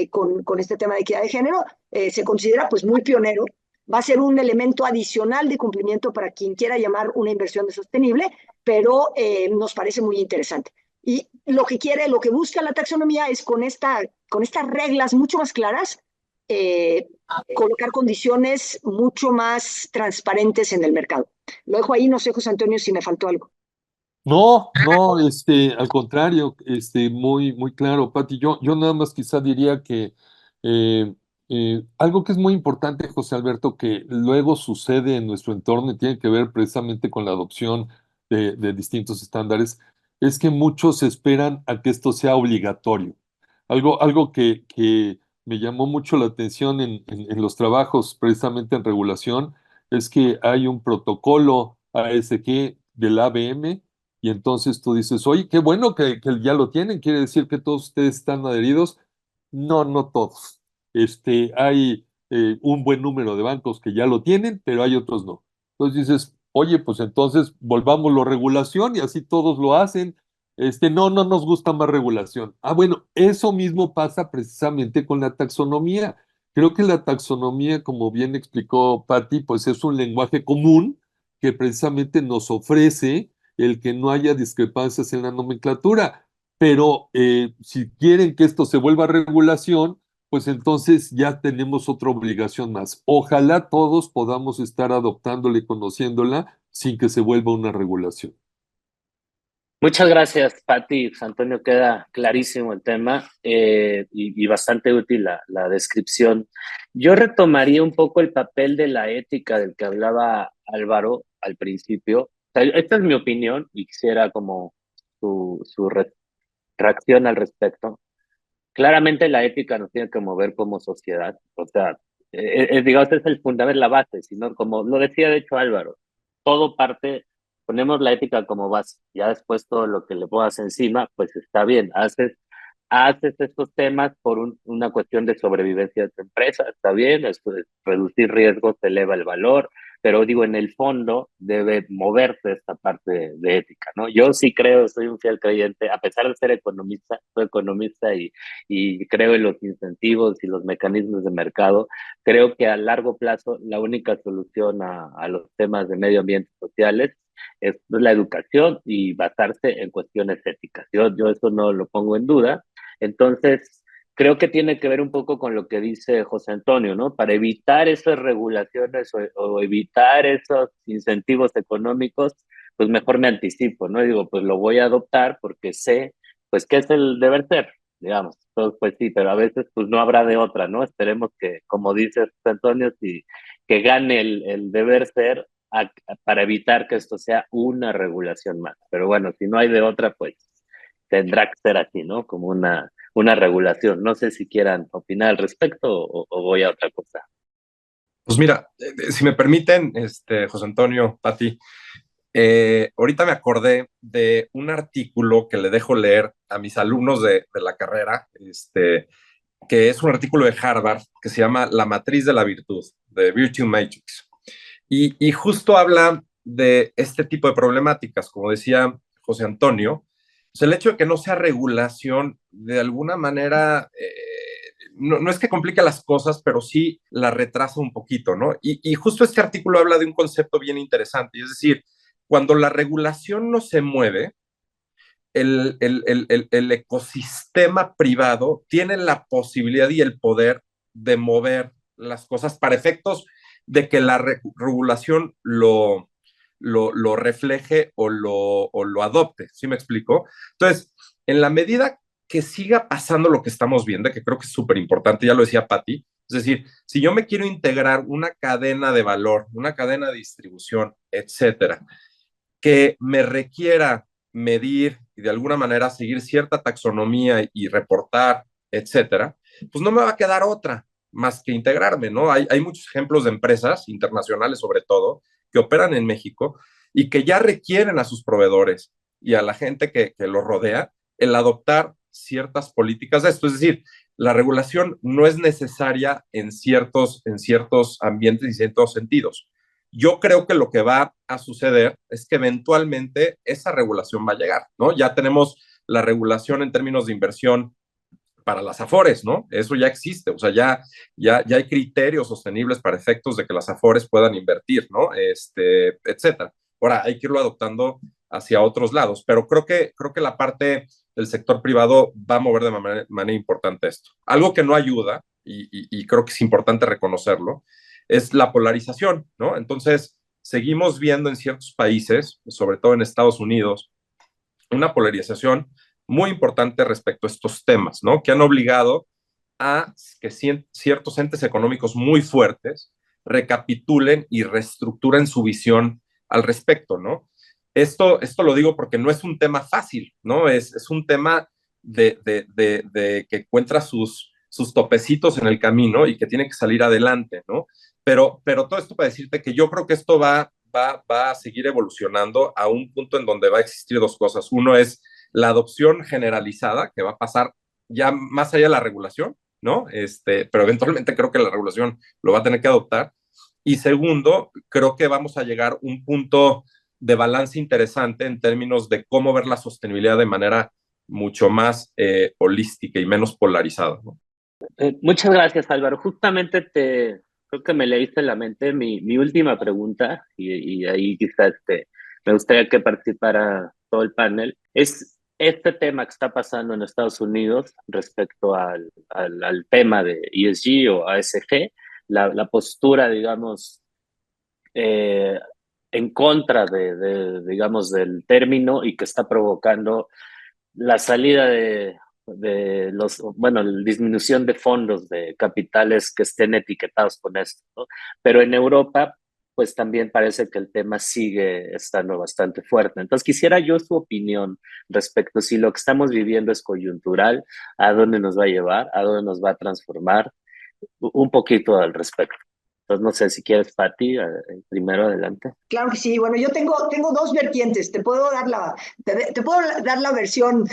con este tema de equidad de género. Se considera pues muy pionero. va a ser un elemento adicional de cumplimiento para quien quiera llamar una inversión sostenible, pero nos parece muy interesante. Y lo que busca la taxonomía es con estas reglas mucho más claras, colocar condiciones mucho más transparentes en el mercado. Lo dejo ahí, no sé, José Antonio, si me faltó algo. No, no, al contrario, muy, muy claro, Pati. Yo nada más quizá diría que eh, algo que es muy importante, José Alberto, que luego sucede en nuestro entorno y tiene que ver precisamente con la adopción de distintos estándares, es que muchos esperan a que esto sea obligatorio. Algo que me llamó mucho la atención en los trabajos precisamente en regulación es que hay un protocolo ASG del ABM y entonces tú dices, oye, qué bueno que ya lo tienen, quiere decir que todos ustedes están adheridos. No, no todos. Hay un buen número de bancos que ya lo tienen, pero hay otros no. Entonces dices, oye, pues entonces volvamos la regulación y así todos lo hacen. No nos gusta más regulación. Ah, bueno, eso mismo pasa precisamente con la taxonomía. Creo que la taxonomía, como bien explicó Patti, pues es un lenguaje común que precisamente nos ofrece el que no haya discrepancias en la nomenclatura. Pero si quieren que esto se vuelva regulación, pues entonces ya tenemos otra obligación más. Ojalá todos podamos estar adoptándola y conociéndola sin que se vuelva una regulación. Muchas gracias, Pati. Antonio, queda clarísimo el tema y bastante útil la descripción. Yo retomaría un poco el papel de la ética del que hablaba Álvaro al principio. O sea, esta es mi opinión y quisiera como su reacción al respecto. Claramente la ética nos tiene que mover como sociedad. O sea, digamos, es el fundamento, la base, sino como lo decía de hecho Álvaro, todo parte, ponemos la ética como base, ya después todo lo que le pongas encima, pues está bien, haces estos temas por una cuestión de sobrevivencia de tu empresa, está bien, reducir riesgos te eleva el valor, pero digo, en el fondo debe moverse esta parte de ética, ¿no? Yo sí creo, soy un fiel creyente, a pesar de ser economista, soy economista y creo en los incentivos y los mecanismos de mercado. Creo que a largo plazo la única solución a los temas de medio ambiente sociales es la educación y basarse en cuestiones éticas. Yo eso no lo pongo en duda. Entonces, creo que tiene que ver un poco con lo que dice José Antonio, ¿no? Para evitar esas regulaciones o evitar esos incentivos económicos, pues mejor me anticipo, ¿no? Y digo, pues lo voy a adoptar porque sé, pues, qué es el deber ser, digamos. Entonces, pues sí, pero a veces, pues no habrá de otra, ¿no? Esperemos que, como dice José Antonio, que gane el deber ser para evitar que esto sea una regulación más. Pero bueno, si no hay de otra, pues tendrá que ser así, ¿no? Como una regulación. No sé si quieran opinar al respecto o voy a otra cosa. Pues mira, si me permiten, José Antonio, Pati, ahorita me acordé de un artículo que le dejo leer a mis alumnos de la carrera, que es un artículo de Harvard que se llama La matriz de la virtud, de Virtue Matrix. Y justo habla de este tipo de problemáticas, como decía José Antonio, pues el hecho de que no sea regulación, de alguna manera, no es que complique las cosas, pero sí la retrasa un poquito, ¿no? Y justo este artículo habla de un concepto bien interesante, es decir, cuando la regulación no se mueve, el ecosistema privado tiene la posibilidad y el poder de mover las cosas para efectos de que la regulación lo refleje o lo adopte. ¿Sí me explico? Entonces, en la medida que siga pasando lo que estamos viendo, que creo que es súper importante, ya lo decía Patti, es decir, si yo me quiero integrar una cadena de valor, una cadena de distribución, etcétera, que me requiera medir y de alguna manera seguir cierta taxonomía y reportar, etcétera, pues no me va a quedar otra más que integrarme, ¿no? Hay muchos ejemplos de empresas internacionales, sobre todo, que operan en México y que ya requieren a sus proveedores y a la gente que los rodea el adoptar ciertas políticas de esto. Es decir, la regulación no es necesaria en ciertos ambientes y ciertos sentidos. Yo creo que lo que va a suceder es que eventualmente esa regulación va a llegar, ¿no? Ya tenemos la regulación en términos de inversión para las Afores, ¿no? Eso ya existe, o sea, ya hay criterios sostenibles para efectos de que las Afores puedan invertir, ¿no? Etcétera. Ahora, hay que irlo adoptando hacia otros lados, pero creo que la parte del sector privado va a mover de manera importante esto. Algo que no ayuda, y creo que es importante reconocerlo, es la polarización, ¿no? Entonces, seguimos viendo en ciertos países, sobre todo en Estados Unidos, una polarización muy importante respecto a estos temas, ¿no? Que han obligado a que ciertos entes económicos muy fuertes recapitulen y reestructuren su visión al respecto, ¿no? Esto lo digo porque no es un tema fácil, ¿no? Es un tema de que encuentra sus topecitos en el camino y que tiene que salir adelante, ¿no? Pero todo esto para decirte que yo creo que esto va a seguir evolucionando a un punto en donde va a existir dos cosas. Uno es la adopción generalizada, que va a pasar ya más allá de la regulación, ¿no? Pero eventualmente creo que la regulación lo va a tener que adoptar. Y segundo, creo que vamos a llegar a un punto de balance interesante en términos de cómo ver la sostenibilidad de manera mucho más holística y menos polarizada, ¿no? Muchas gracias, Álvaro. Justamente creo que me leíste en la mente mi última pregunta y ahí quizás me gustaría que participara todo el panel. Es este tema que está pasando en Estados Unidos respecto al tema de ESG o ASG, la postura, digamos, en contra digamos, del término y que está provocando la salida bueno, la disminución de fondos de capitales que estén etiquetados con esto, ¿no? Pero en Europa, pues también parece que el tema sigue estando bastante fuerte. Entonces, quisiera yo su opinión respecto a si lo que estamos viviendo es coyuntural, a dónde nos va a llevar, a dónde nos va a transformar, un poquito al respecto. Entonces, no sé si quieres, Pati, primero adelante. Claro que sí. Bueno, yo tengo dos vertientes. Te puedo dar la versión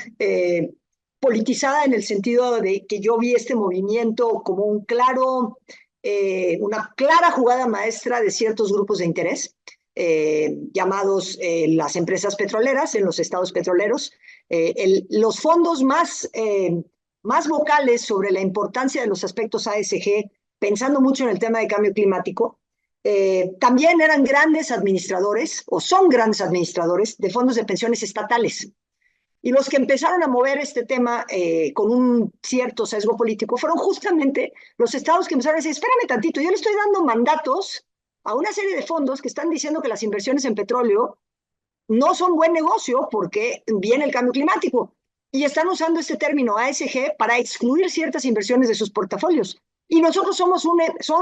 politizada en el sentido de que yo vi este movimiento como una clara jugada maestra de ciertos grupos de interés, llamados las empresas petroleras en los estados petroleros. Los fondos más vocales sobre la importancia de los aspectos ASG, pensando mucho en el tema de cambio climático, también eran grandes administradores, o son grandes administradores, de fondos de pensiones estatales. Y los que empezaron a mover este tema con un cierto sesgo político fueron justamente los estados que empezaron a decir, espérame tantito, yo le estoy dando mandatos a una serie de fondos que están diciendo que las inversiones en petróleo no son buen negocio porque viene el cambio climático. Y están usando este término ASG para excluir ciertas inversiones de sus portafolios. Y nosotros somos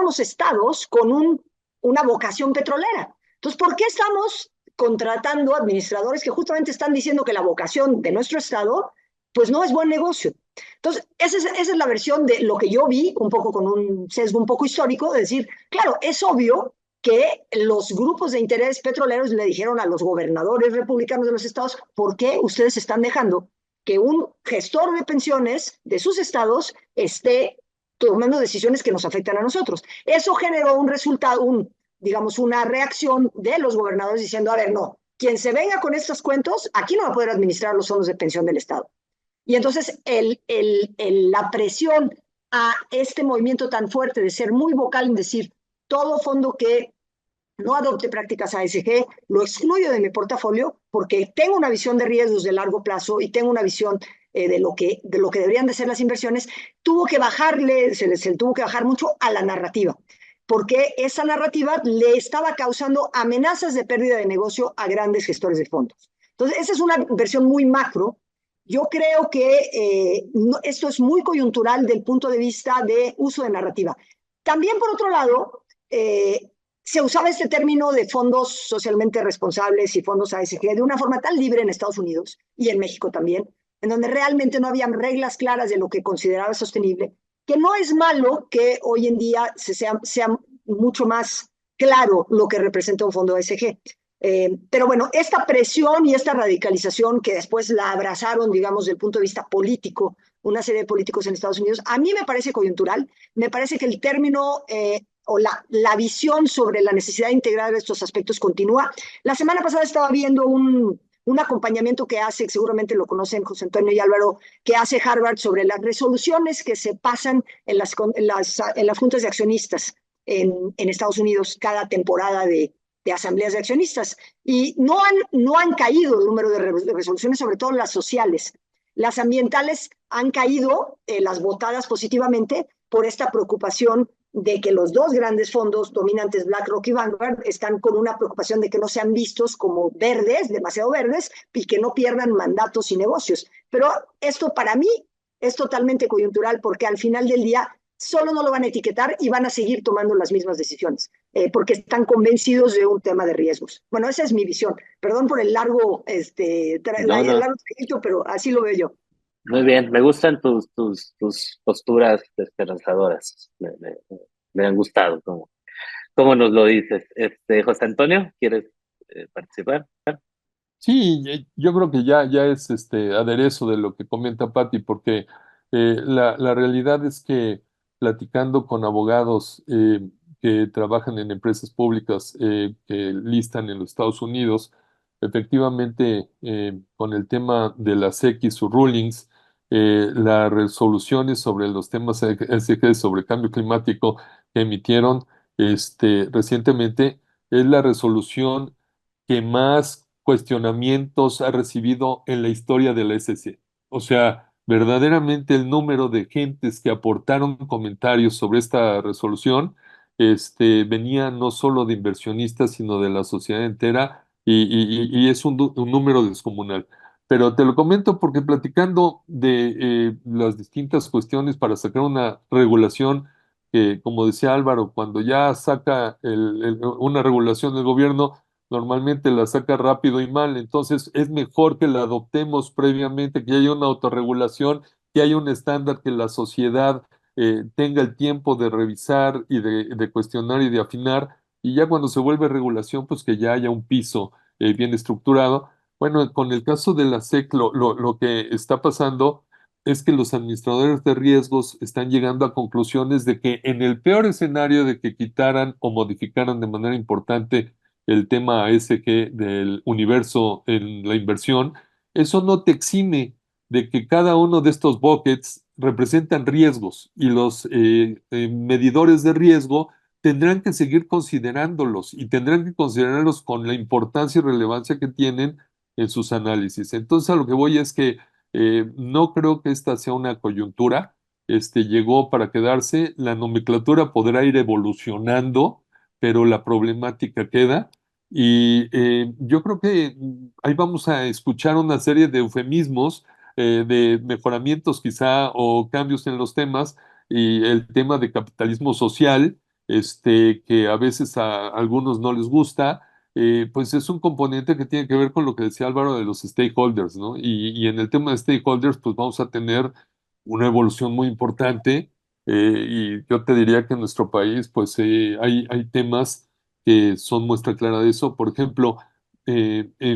los estados con una vocación petrolera. Entonces, ¿por qué estamos contratando administradores que justamente están diciendo que la vocación de nuestro estado pues no es buen negocio? Entonces, esa es la versión de lo que yo vi, un poco con un sesgo un poco histórico, de decir, claro, es obvio que los grupos de interés petroleros le dijeron a los gobernadores republicanos de los estados, ¿por qué ustedes están dejando que un gestor de pensiones de sus estados esté tomando decisiones que nos afectan a nosotros? Eso generó un resultado, digamos, una reacción de los gobernadores diciendo, a ver, no, quien se venga con estos cuentos, aquí no va a poder administrar los fondos de pensión del Estado. Y entonces la presión a este movimiento tan fuerte de ser muy vocal en decir, todo fondo que no adopte prácticas ASG, lo excluyo de mi portafolio porque tengo una visión de riesgos de largo plazo y tengo una visión de lo que deberían de ser las inversiones, se le tuvo que bajar mucho a la narrativa, porque esa narrativa le estaba causando amenazas de pérdida de negocio a grandes gestores de fondos. Entonces, esa es una versión muy macro. Yo creo que esto es muy coyuntural del punto de vista de uso de narrativa. También, por otro lado, se usaba este término de fondos socialmente responsables y fondos ASG de una forma tan libre en Estados Unidos y en México también, en donde realmente no habían reglas claras de lo que consideraba sostenible, que no es malo que hoy en día sea mucho más claro lo que representa un fondo ASG. Pero bueno, esta presión y esta radicalización que después la abrazaron, digamos, desde el punto de vista político, una serie de políticos en Estados Unidos, a mí me parece coyuntural, me parece que el término o la visión sobre la necesidad de integrar estos aspectos continúa. La semana pasada estaba viendo un un acompañamiento que hace, seguramente lo conocen José Antonio y Álvaro, que hace Harvard sobre las resoluciones que se pasan en las juntas de accionistas en Estados Unidos cada temporada de asambleas de accionistas. Y no han caído el número de resoluciones, sobre todo las sociales. Las ambientales han caído, las votadas positivamente, por esta preocupación de que los dos grandes fondos dominantes, BlackRock y Vanguard, están con una preocupación de que no sean vistos como verdes, demasiado verdes, y que no pierdan mandatos y negocios. Pero esto para mí es totalmente coyuntural, porque al final del día solo no lo van a etiquetar y van a seguir tomando las mismas decisiones, porque están convencidos de un tema de riesgos. Bueno, esa es mi visión. Perdón por el largo, el largo trayecto, pero así lo veo yo. Muy bien, me gustan tus posturas esperanzadoras. Me han gustado cómo nos lo dices. José Antonio, ¿quieres participar? Sí, yo creo que ya es aderezo de lo que comenta Patti, porque la realidad es que platicando con abogados que trabajan en empresas públicas que listan en los Estados Unidos, efectivamente con el tema de la SEC y sus rulings, las resoluciones sobre los temas ESG sobre cambio climático que emitieron recientemente es la resolución que más cuestionamientos ha recibido en la historia de la SEC. O sea, verdaderamente el número de gentes que aportaron comentarios sobre esta resolución venía no solo de inversionistas, sino de la sociedad entera y es un número descomunal. Pero te lo comento porque platicando de las distintas cuestiones para sacar una regulación que, como decía Álvaro, cuando ya saca una regulación del gobierno, normalmente la saca rápido y mal, entonces es mejor que la adoptemos previamente, que haya una autorregulación, que haya un estándar que la sociedad tenga el tiempo de revisar y de cuestionar y de afinar, y ya cuando se vuelve regulación, pues que ya haya un piso bien estructurado. Bueno, con el caso de la SEC, lo que está pasando es que los administradores de riesgos están llegando a conclusiones de que en el peor escenario de que quitaran o modificaran de manera importante el tema ese del universo en la inversión, eso no te exime de que cada uno de estos buckets representan riesgos y los medidores de riesgo tendrán que seguir considerándolos y tendrán que considerarlos con la importancia y relevancia que tienen en sus análisis. Entonces, a lo que voy es que no creo que esta sea una coyuntura, llegó para quedarse, la nomenclatura podrá ir evolucionando, pero la problemática queda. Y yo creo que ahí vamos a escuchar una serie de eufemismos, de mejoramientos quizá o cambios en los temas, y el tema de capitalismo social, que a veces a algunos no les gusta, pues es un componente que tiene que ver con lo que decía Álvaro de los stakeholders, ¿no? Y en el tema de stakeholders, pues vamos a tener una evolución muy importante, y yo te diría que en nuestro país, pues hay temas que son muestra clara de eso. Por ejemplo,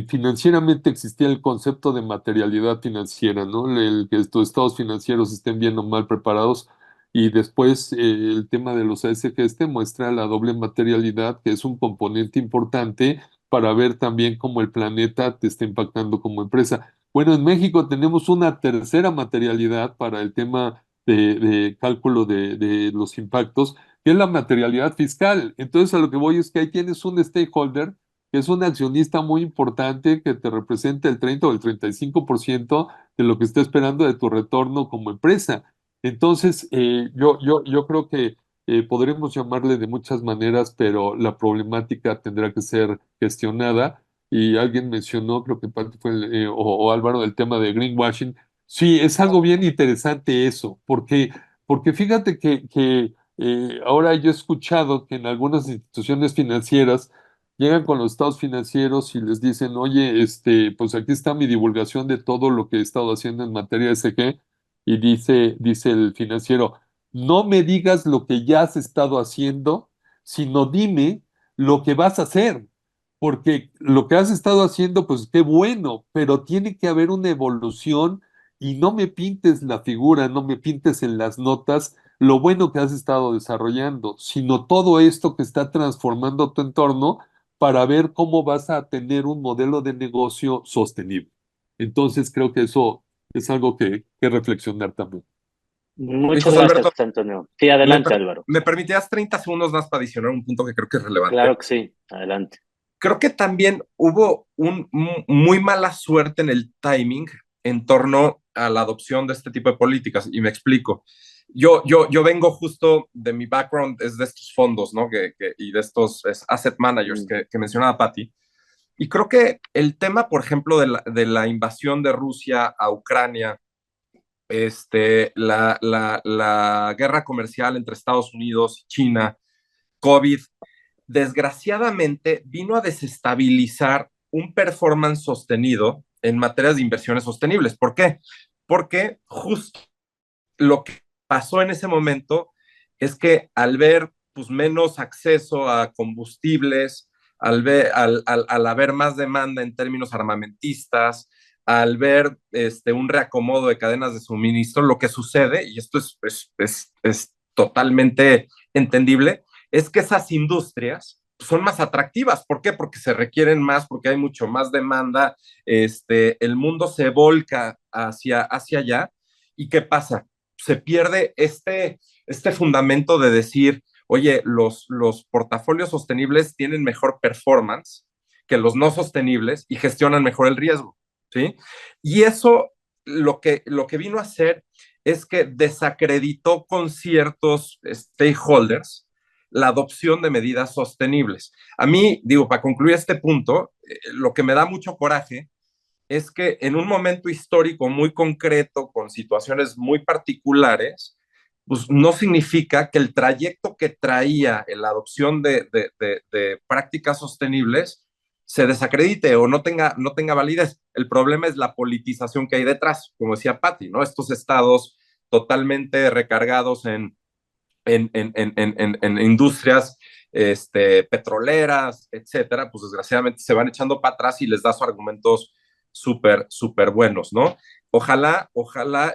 financieramente existía el concepto de materialidad financiera, ¿no? El que estos estados financieros estén bien o mal preparados. Y después el tema de los ASG muestra la doble materialidad, que es un componente importante para ver también cómo el planeta te está impactando como empresa. Bueno, en México tenemos una tercera materialidad para el tema de cálculo de los impactos, que es la materialidad fiscal. Entonces, a lo que voy es que ahí tienes un stakeholder, que es un accionista muy importante, que te representa el 30 o el 35% de lo que está esperando de tu retorno como empresa. Entonces, yo creo que podremos llamarle de muchas maneras, pero la problemática tendrá que ser gestionada. Y alguien mencionó, creo que Pati fue o Álvaro, el tema de greenwashing. Sí, es algo bien interesante eso, porque fíjate que ahora yo he escuchado que en algunas instituciones financieras llegan con los estados financieros y les dicen, oye, pues aquí está mi divulgación de todo lo que he estado haciendo en materia de SG, y dice el financiero, no me digas lo que ya has estado haciendo, sino dime lo que vas a hacer, porque lo que has estado haciendo, pues qué bueno, pero tiene que haber una evolución y no me pintes la figura, no me pintes en las notas lo bueno que has estado desarrollando, sino todo esto que está transformando tu entorno para ver cómo vas a tener un modelo de negocio sostenible. Entonces, creo que eso es algo que reflexionar también. Oye, Muchas José gracias, Alberto, José Antonio. Sí, ¿me, adelante, per- Álvaro. me permitías 30 segundos más para adicionar un punto que creo que es relevante? Claro que sí, adelante. Creo que también hubo muy mala suerte en el timing en torno a la adopción de este tipo de políticas, y me explico. Yo vengo justo de mi background, es de estos fondos, ¿no? Y de estos asset managers que mencionaba Patti. Y creo que el tema, por ejemplo, de la invasión de Rusia a Ucrania, la guerra comercial entre Estados Unidos y China, COVID, desgraciadamente vino a desestabilizar un performance sostenido en materias de inversiones sostenibles. ¿Por qué? Porque justo lo que pasó en ese momento es que al ver pues, menos acceso a combustibles, al haber más demanda en términos armamentistas, al ver un reacomodo de cadenas de suministro, lo que sucede, y esto es totalmente entendible, es que esas industrias son más atractivas. ¿Por qué? Porque se requieren más, porque hay mucho más demanda, el mundo se volca hacia allá. ¿Y qué pasa? Se pierde este fundamento de decir, oye, los portafolios sostenibles tienen mejor performance que los no sostenibles y gestionan mejor el riesgo, ¿sí? Y eso lo que vino a hacer es que desacreditó con ciertos stakeholders la adopción de medidas sostenibles. A mí, digo, para concluir este punto, lo que me da mucho coraje es que en un momento histórico muy concreto, con situaciones muy particulares, pues no significa que el trayecto que traía en la adopción de prácticas sostenibles se desacredite o no tenga validez. El problema es la politización que hay detrás, como decía Patti, ¿no? Estos estados totalmente recargados en industrias petroleras, etcétera, pues desgraciadamente se van echando para atrás y les da sus argumentos súper, súper buenos, ¿no? Ojalá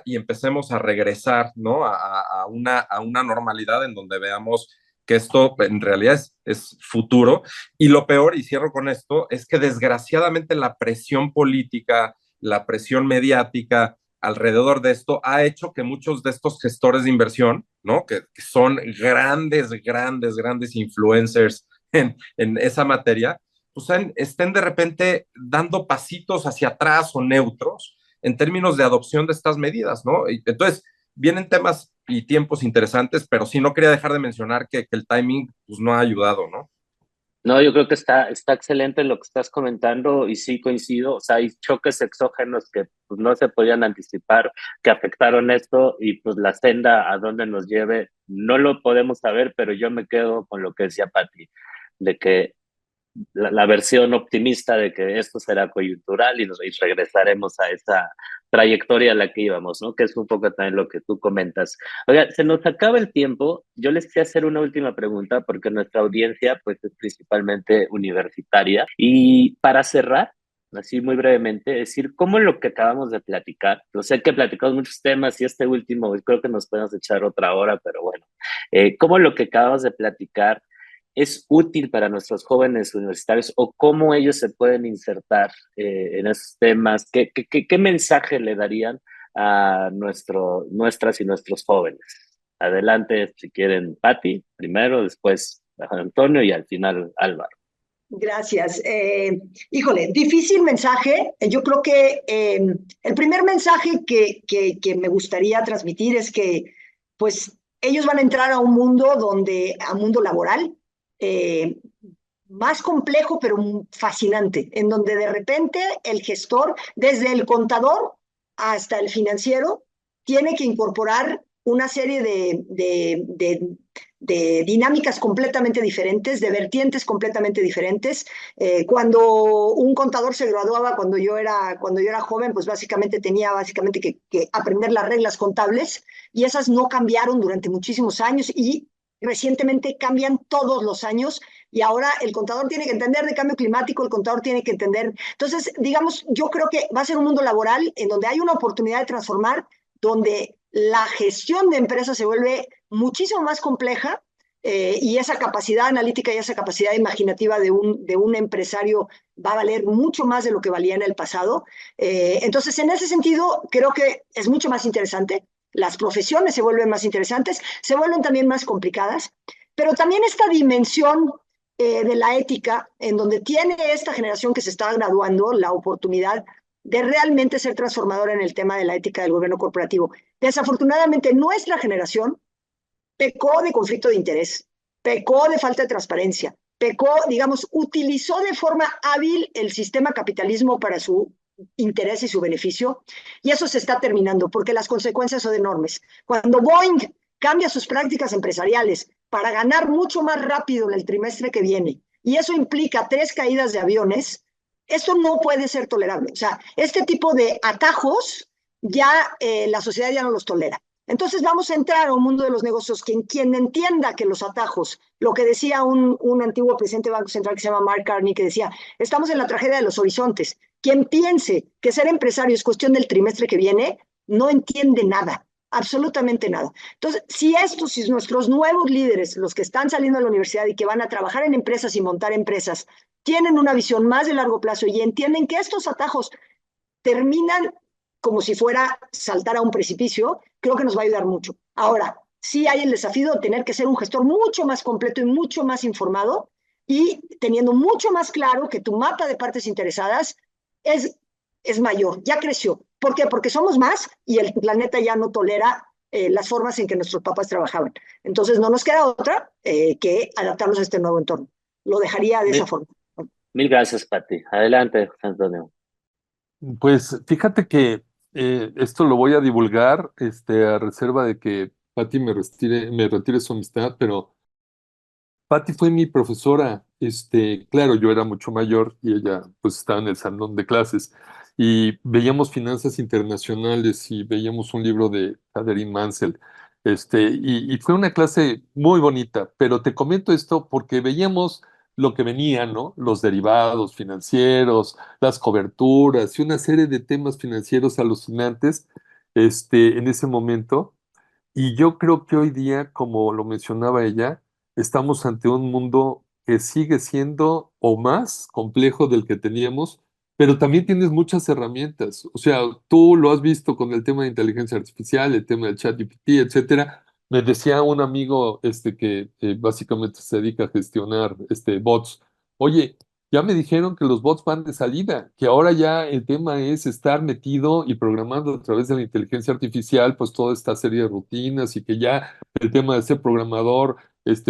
y empecemos a regresar, ¿no? A una normalidad en donde veamos que esto en realidad es futuro. Y lo peor, y cierro con esto, es que desgraciadamente la presión política, la presión mediática, alrededor de esto ha hecho que muchos de estos gestores de inversión, ¿no? Que son grandes influencers en esa materia, pues estén de repente dando pasitos hacia atrás o neutros en términos de adopción de estas medidas, ¿no? Y entonces, vienen temas y tiempos interesantes, pero sí no quería dejar de mencionar que el timing pues, no ha ayudado, ¿no? No, yo creo que está excelente lo que estás comentando y sí coincido. O sea, hay choques exógenos que pues, no se podían anticipar, que afectaron esto y pues la senda a donde nos lleve no lo podemos saber, pero yo me quedo con lo que decía Patti, de que la versión optimista de que esto será coyuntural y regresaremos a esa trayectoria a la que íbamos, ¿no? Que es un poco también lo que tú comentas. Oiga, se nos acaba el tiempo. Yo les quería hacer una última pregunta porque nuestra audiencia pues es principalmente universitaria. Y para cerrar, así muy brevemente, decir cómo lo que acabamos de platicar, yo sé que platicamos muchos temas y este último creo que nos podemos echar otra hora, pero bueno, cómo lo que acabamos de platicar es útil para nuestros jóvenes universitarios o cómo ellos se pueden insertar en esos temas, qué mensaje le darían a nuestras y nuestros jóvenes. Adelante, si quieren, Patti, primero, después Antonio y al final Álvaro. Gracias. Híjole, difícil mensaje. Yo creo que el primer mensaje que me gustaría transmitir es que pues ellos van a entrar a un mundo a un mundo laboral más complejo pero fascinante, en donde de repente el gestor, desde el contador hasta el financiero, tiene que incorporar una serie de dinámicas completamente diferentes, de vertientes completamente diferentes. Cuando un contador se graduaba, cuando yo era joven, pues básicamente tenía que aprender las reglas contables y esas no cambiaron durante muchísimos años y recientemente cambian todos los años y ahora el contador tiene que entender de cambio climático, el contador tiene que entender. Entonces, digamos, yo creo que va a ser un mundo laboral en donde hay una oportunidad de transformar, donde la gestión de empresas se vuelve muchísimo más compleja y esa capacidad analítica y esa capacidad imaginativa de un empresario va a valer mucho más de lo que valía en el pasado. Entonces, en ese sentido, creo que es mucho más interesante. Las profesiones se vuelven más interesantes, se vuelven también más complicadas, pero también esta dimensión de la ética, en donde tiene esta generación que se está graduando la oportunidad de realmente ser transformadora en el tema de la ética del gobierno corporativo. Desafortunadamente, nuestra generación pecó de conflicto de interés, pecó de falta de transparencia, pecó, digamos, utilizó de forma hábil el sistema capitalismo para su interés y su beneficio, y eso se está terminando porque las consecuencias son enormes. Cuando Boeing cambia sus prácticas empresariales para ganar mucho más rápido en el trimestre que viene, y eso implica 3 caídas de aviones, esto no puede ser tolerable. O sea, este tipo de atajos ya la sociedad ya no los tolera. Entonces vamos a entrar a un mundo de los negocios quien entienda que los atajos, lo que decía un antiguo presidente del Banco Central que se llama Mark Carney, que decía, estamos en la tragedia de los horizontes. Quien piense que ser empresario es cuestión del trimestre que viene, no entiende nada, absolutamente nada. Entonces, si nuestros nuevos líderes, los que están saliendo de la universidad y que van a trabajar en empresas y montar empresas, tienen una visión más de largo plazo y entienden que estos atajos terminan como si fuera saltar a un precipicio, creo que nos va a ayudar mucho. Ahora, sí hay el desafío de tener que ser un gestor mucho más completo y mucho más informado y teniendo mucho más claro que tu mapa de partes interesadas es mayor, ya creció. ¿Por qué? Porque somos más y el planeta ya no tolera las formas en que nuestros papás trabajaban. Entonces no nos queda otra que adaptarnos a este nuevo entorno. Lo dejaría de esa forma. Mil gracias, Pati. Adelante, José Antonio. Pues fíjate que esto lo voy a divulgar a reserva de que Patti me retire su amistad, pero Patti fue mi profesora. Claro, yo era mucho mayor y ella pues estaba en el salón de clases y veíamos finanzas internacionales y veíamos un libro de Catherine Mansell. Y fue una clase muy bonita, pero te comento esto porque veíamos lo que venía, ¿no? Los derivados financieros, las coberturas y una serie de temas financieros alucinantes, en ese momento. Y yo creo que hoy día, como lo mencionaba ella, estamos ante un mundo que sigue siendo o más complejo del que teníamos, pero también tienes muchas herramientas. O sea, tú lo has visto con el tema de inteligencia artificial, el tema del chat GPT, etcétera. Me decía un amigo que básicamente se dedica a gestionar bots. Oye, ya me dijeron que los bots van de salida, que ahora ya el tema es estar metido y programando a través de la inteligencia artificial, pues toda esta serie de rutinas y que ya el tema de ser programador,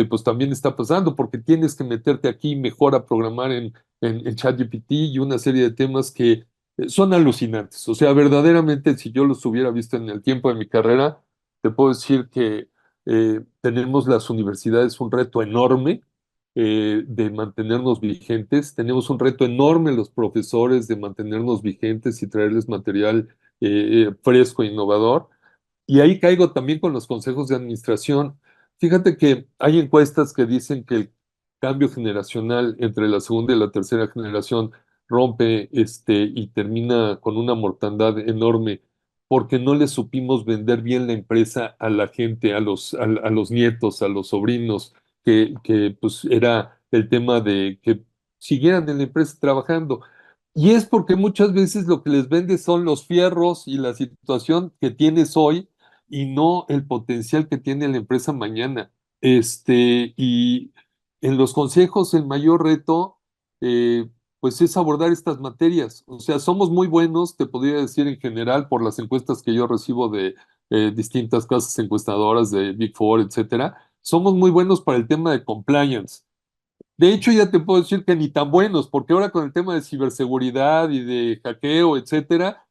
pues también está pasando porque tienes que meterte aquí mejor a programar en ChatGPT y una serie de temas que son alucinantes. O sea, verdaderamente, si yo los hubiera visto en el tiempo de mi carrera, te puedo decir que tenemos las universidades un reto enorme de mantenernos vigentes. Tenemos un reto enorme los profesores de mantenernos vigentes y traerles material fresco e innovador. Y ahí caigo también con los consejos de administración. Fíjate que hay encuestas que dicen que el cambio generacional entre la segunda y la tercera generación rompe y termina con una mortandad enorme porque no le supimos vender bien la empresa a la gente, a los nietos, a los sobrinos, que pues era el tema de que siguieran en la empresa trabajando. Y es porque muchas veces lo que les vende son los fierros y la situación que tienes hoy y no el potencial que tiene la empresa mañana. Y en los consejos el mayor reto, pues es abordar estas materias. O sea, somos muy buenos, te podría decir en general, por las encuestas que yo recibo de distintas casas encuestadoras de Big Four, etcétera, somos muy buenos para el tema de compliance. De hecho, ya te puedo decir que ni tan buenos, porque ahora con el tema de ciberseguridad y de hackeo, etcétera,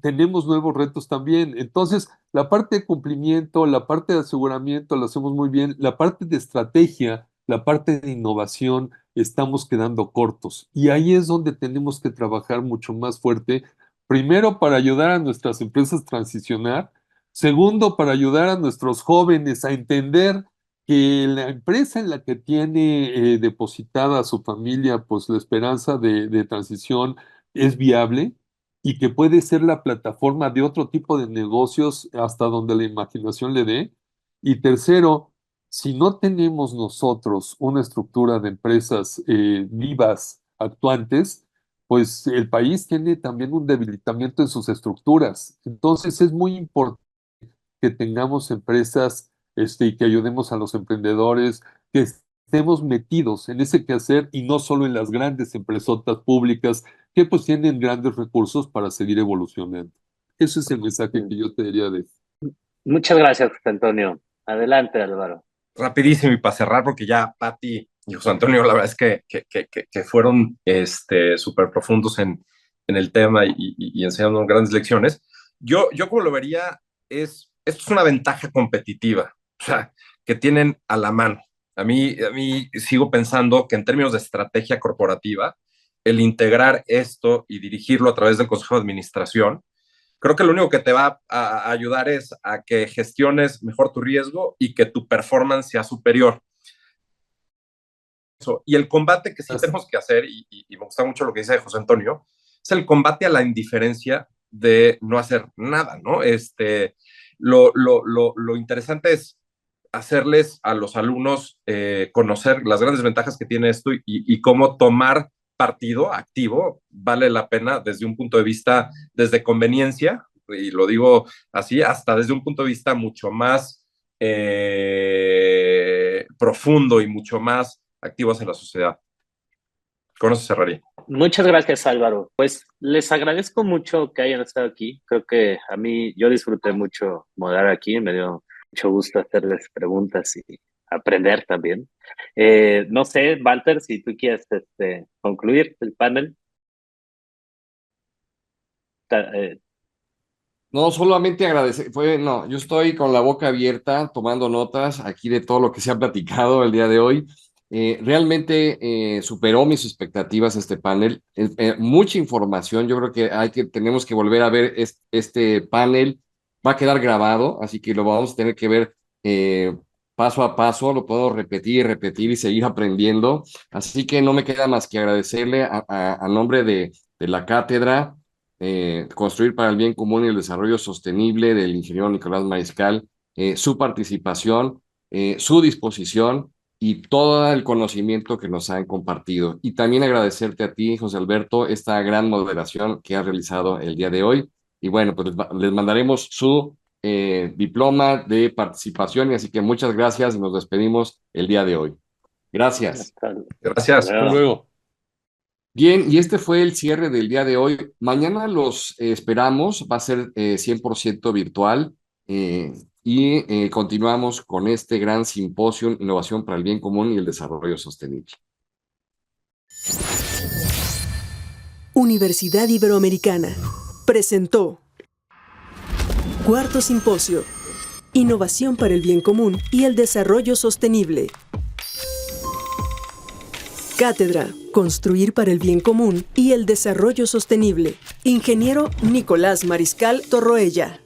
tenemos nuevos retos también. Entonces, la parte de cumplimiento, la parte de aseguramiento la hacemos muy bien, la parte de estrategia, la parte de innovación, estamos quedando cortos. Y ahí es donde tenemos que trabajar mucho más fuerte, primero para ayudar a nuestras empresas a transicionar, segundo para ayudar a nuestros jóvenes a entender que la empresa en la que tiene depositada a su familia, pues la esperanza de transición es viable y que puede ser la plataforma de otro tipo de negocios hasta donde la imaginación le dé. Y tercero, si no tenemos nosotros una estructura de empresas vivas, actuantes, pues el país tiene también un debilitamiento en sus estructuras. Entonces es muy importante que tengamos empresas y que ayudemos a los emprendedores, que estemos metidos en ese quehacer y no solo en las grandes empresotas públicas que pues tienen grandes recursos para seguir evolucionando. Ese es el mensaje que yo te diría de... Muchas gracias, José Antonio. Adelante, Álvaro. Rapidísimo y para cerrar, porque ya Pati y José Antonio, la verdad es que fueron súper profundos en el tema y enseñando grandes lecciones. Yo como lo vería, esto es una ventaja competitiva, o sea, que tienen a la mano. A mí sigo pensando que en términos de estrategia corporativa, el integrar esto y dirigirlo a través del Consejo de Administración, creo que lo único que te va a ayudar es a que gestiones mejor tu riesgo y que tu performance sea superior. Y el combate que sí tenemos que hacer, y me gusta mucho lo que dice José Antonio, es el combate a la indiferencia de no hacer nada, ¿no? Lo interesante es hacerles a los alumnos conocer las grandes ventajas que tiene esto y cómo tomar partido activo vale la pena desde un punto de vista, desde conveniencia, y lo digo así, hasta desde un punto de vista mucho más profundo y mucho más activos en la sociedad. Con eso cerraría. Muchas gracias, Álvaro. Pues les agradezco mucho que hayan estado aquí. Creo que yo disfruté mucho moderar aquí, me dio mucho gusto hacerles preguntas y aprender también. No sé, Walter, si tú quieres concluir el panel. No, solamente agradecer, yo estoy con la boca abierta tomando notas aquí de todo lo que se ha platicado el día de hoy. Realmente superó mis expectativas este panel. Mucha información, yo creo que tenemos que volver a ver este panel. Va a quedar grabado, así que lo vamos a tener que ver paso a paso, lo puedo repetir y seguir aprendiendo. Así que no me queda más que agradecerle a nombre de la cátedra. Construir para el bien común y el desarrollo sostenible del ingeniero Nicolás Mariscal, su participación, su disposición y todo el conocimiento que nos han compartido. Y también agradecerte a ti, José Alberto, esta gran moderación que has realizado el día de hoy. Y bueno, pues les mandaremos su diploma de participación, y así que muchas gracias y nos despedimos el día de hoy. Gracias. Gracias. Hasta luego. Bien, y este fue el cierre del día de hoy. Mañana los esperamos, va a ser 100% virtual y continuamos con este gran simposio, Innovación para el Bien Común y el Desarrollo Sostenible. Universidad Iberoamericana presentó Cuarto Simposio, Innovación para el Bien Común y el Desarrollo Sostenible. Cátedra, Construir para el Bien Común y el Desarrollo Sostenible. Ingeniero Nicolás Mariscal Torroella.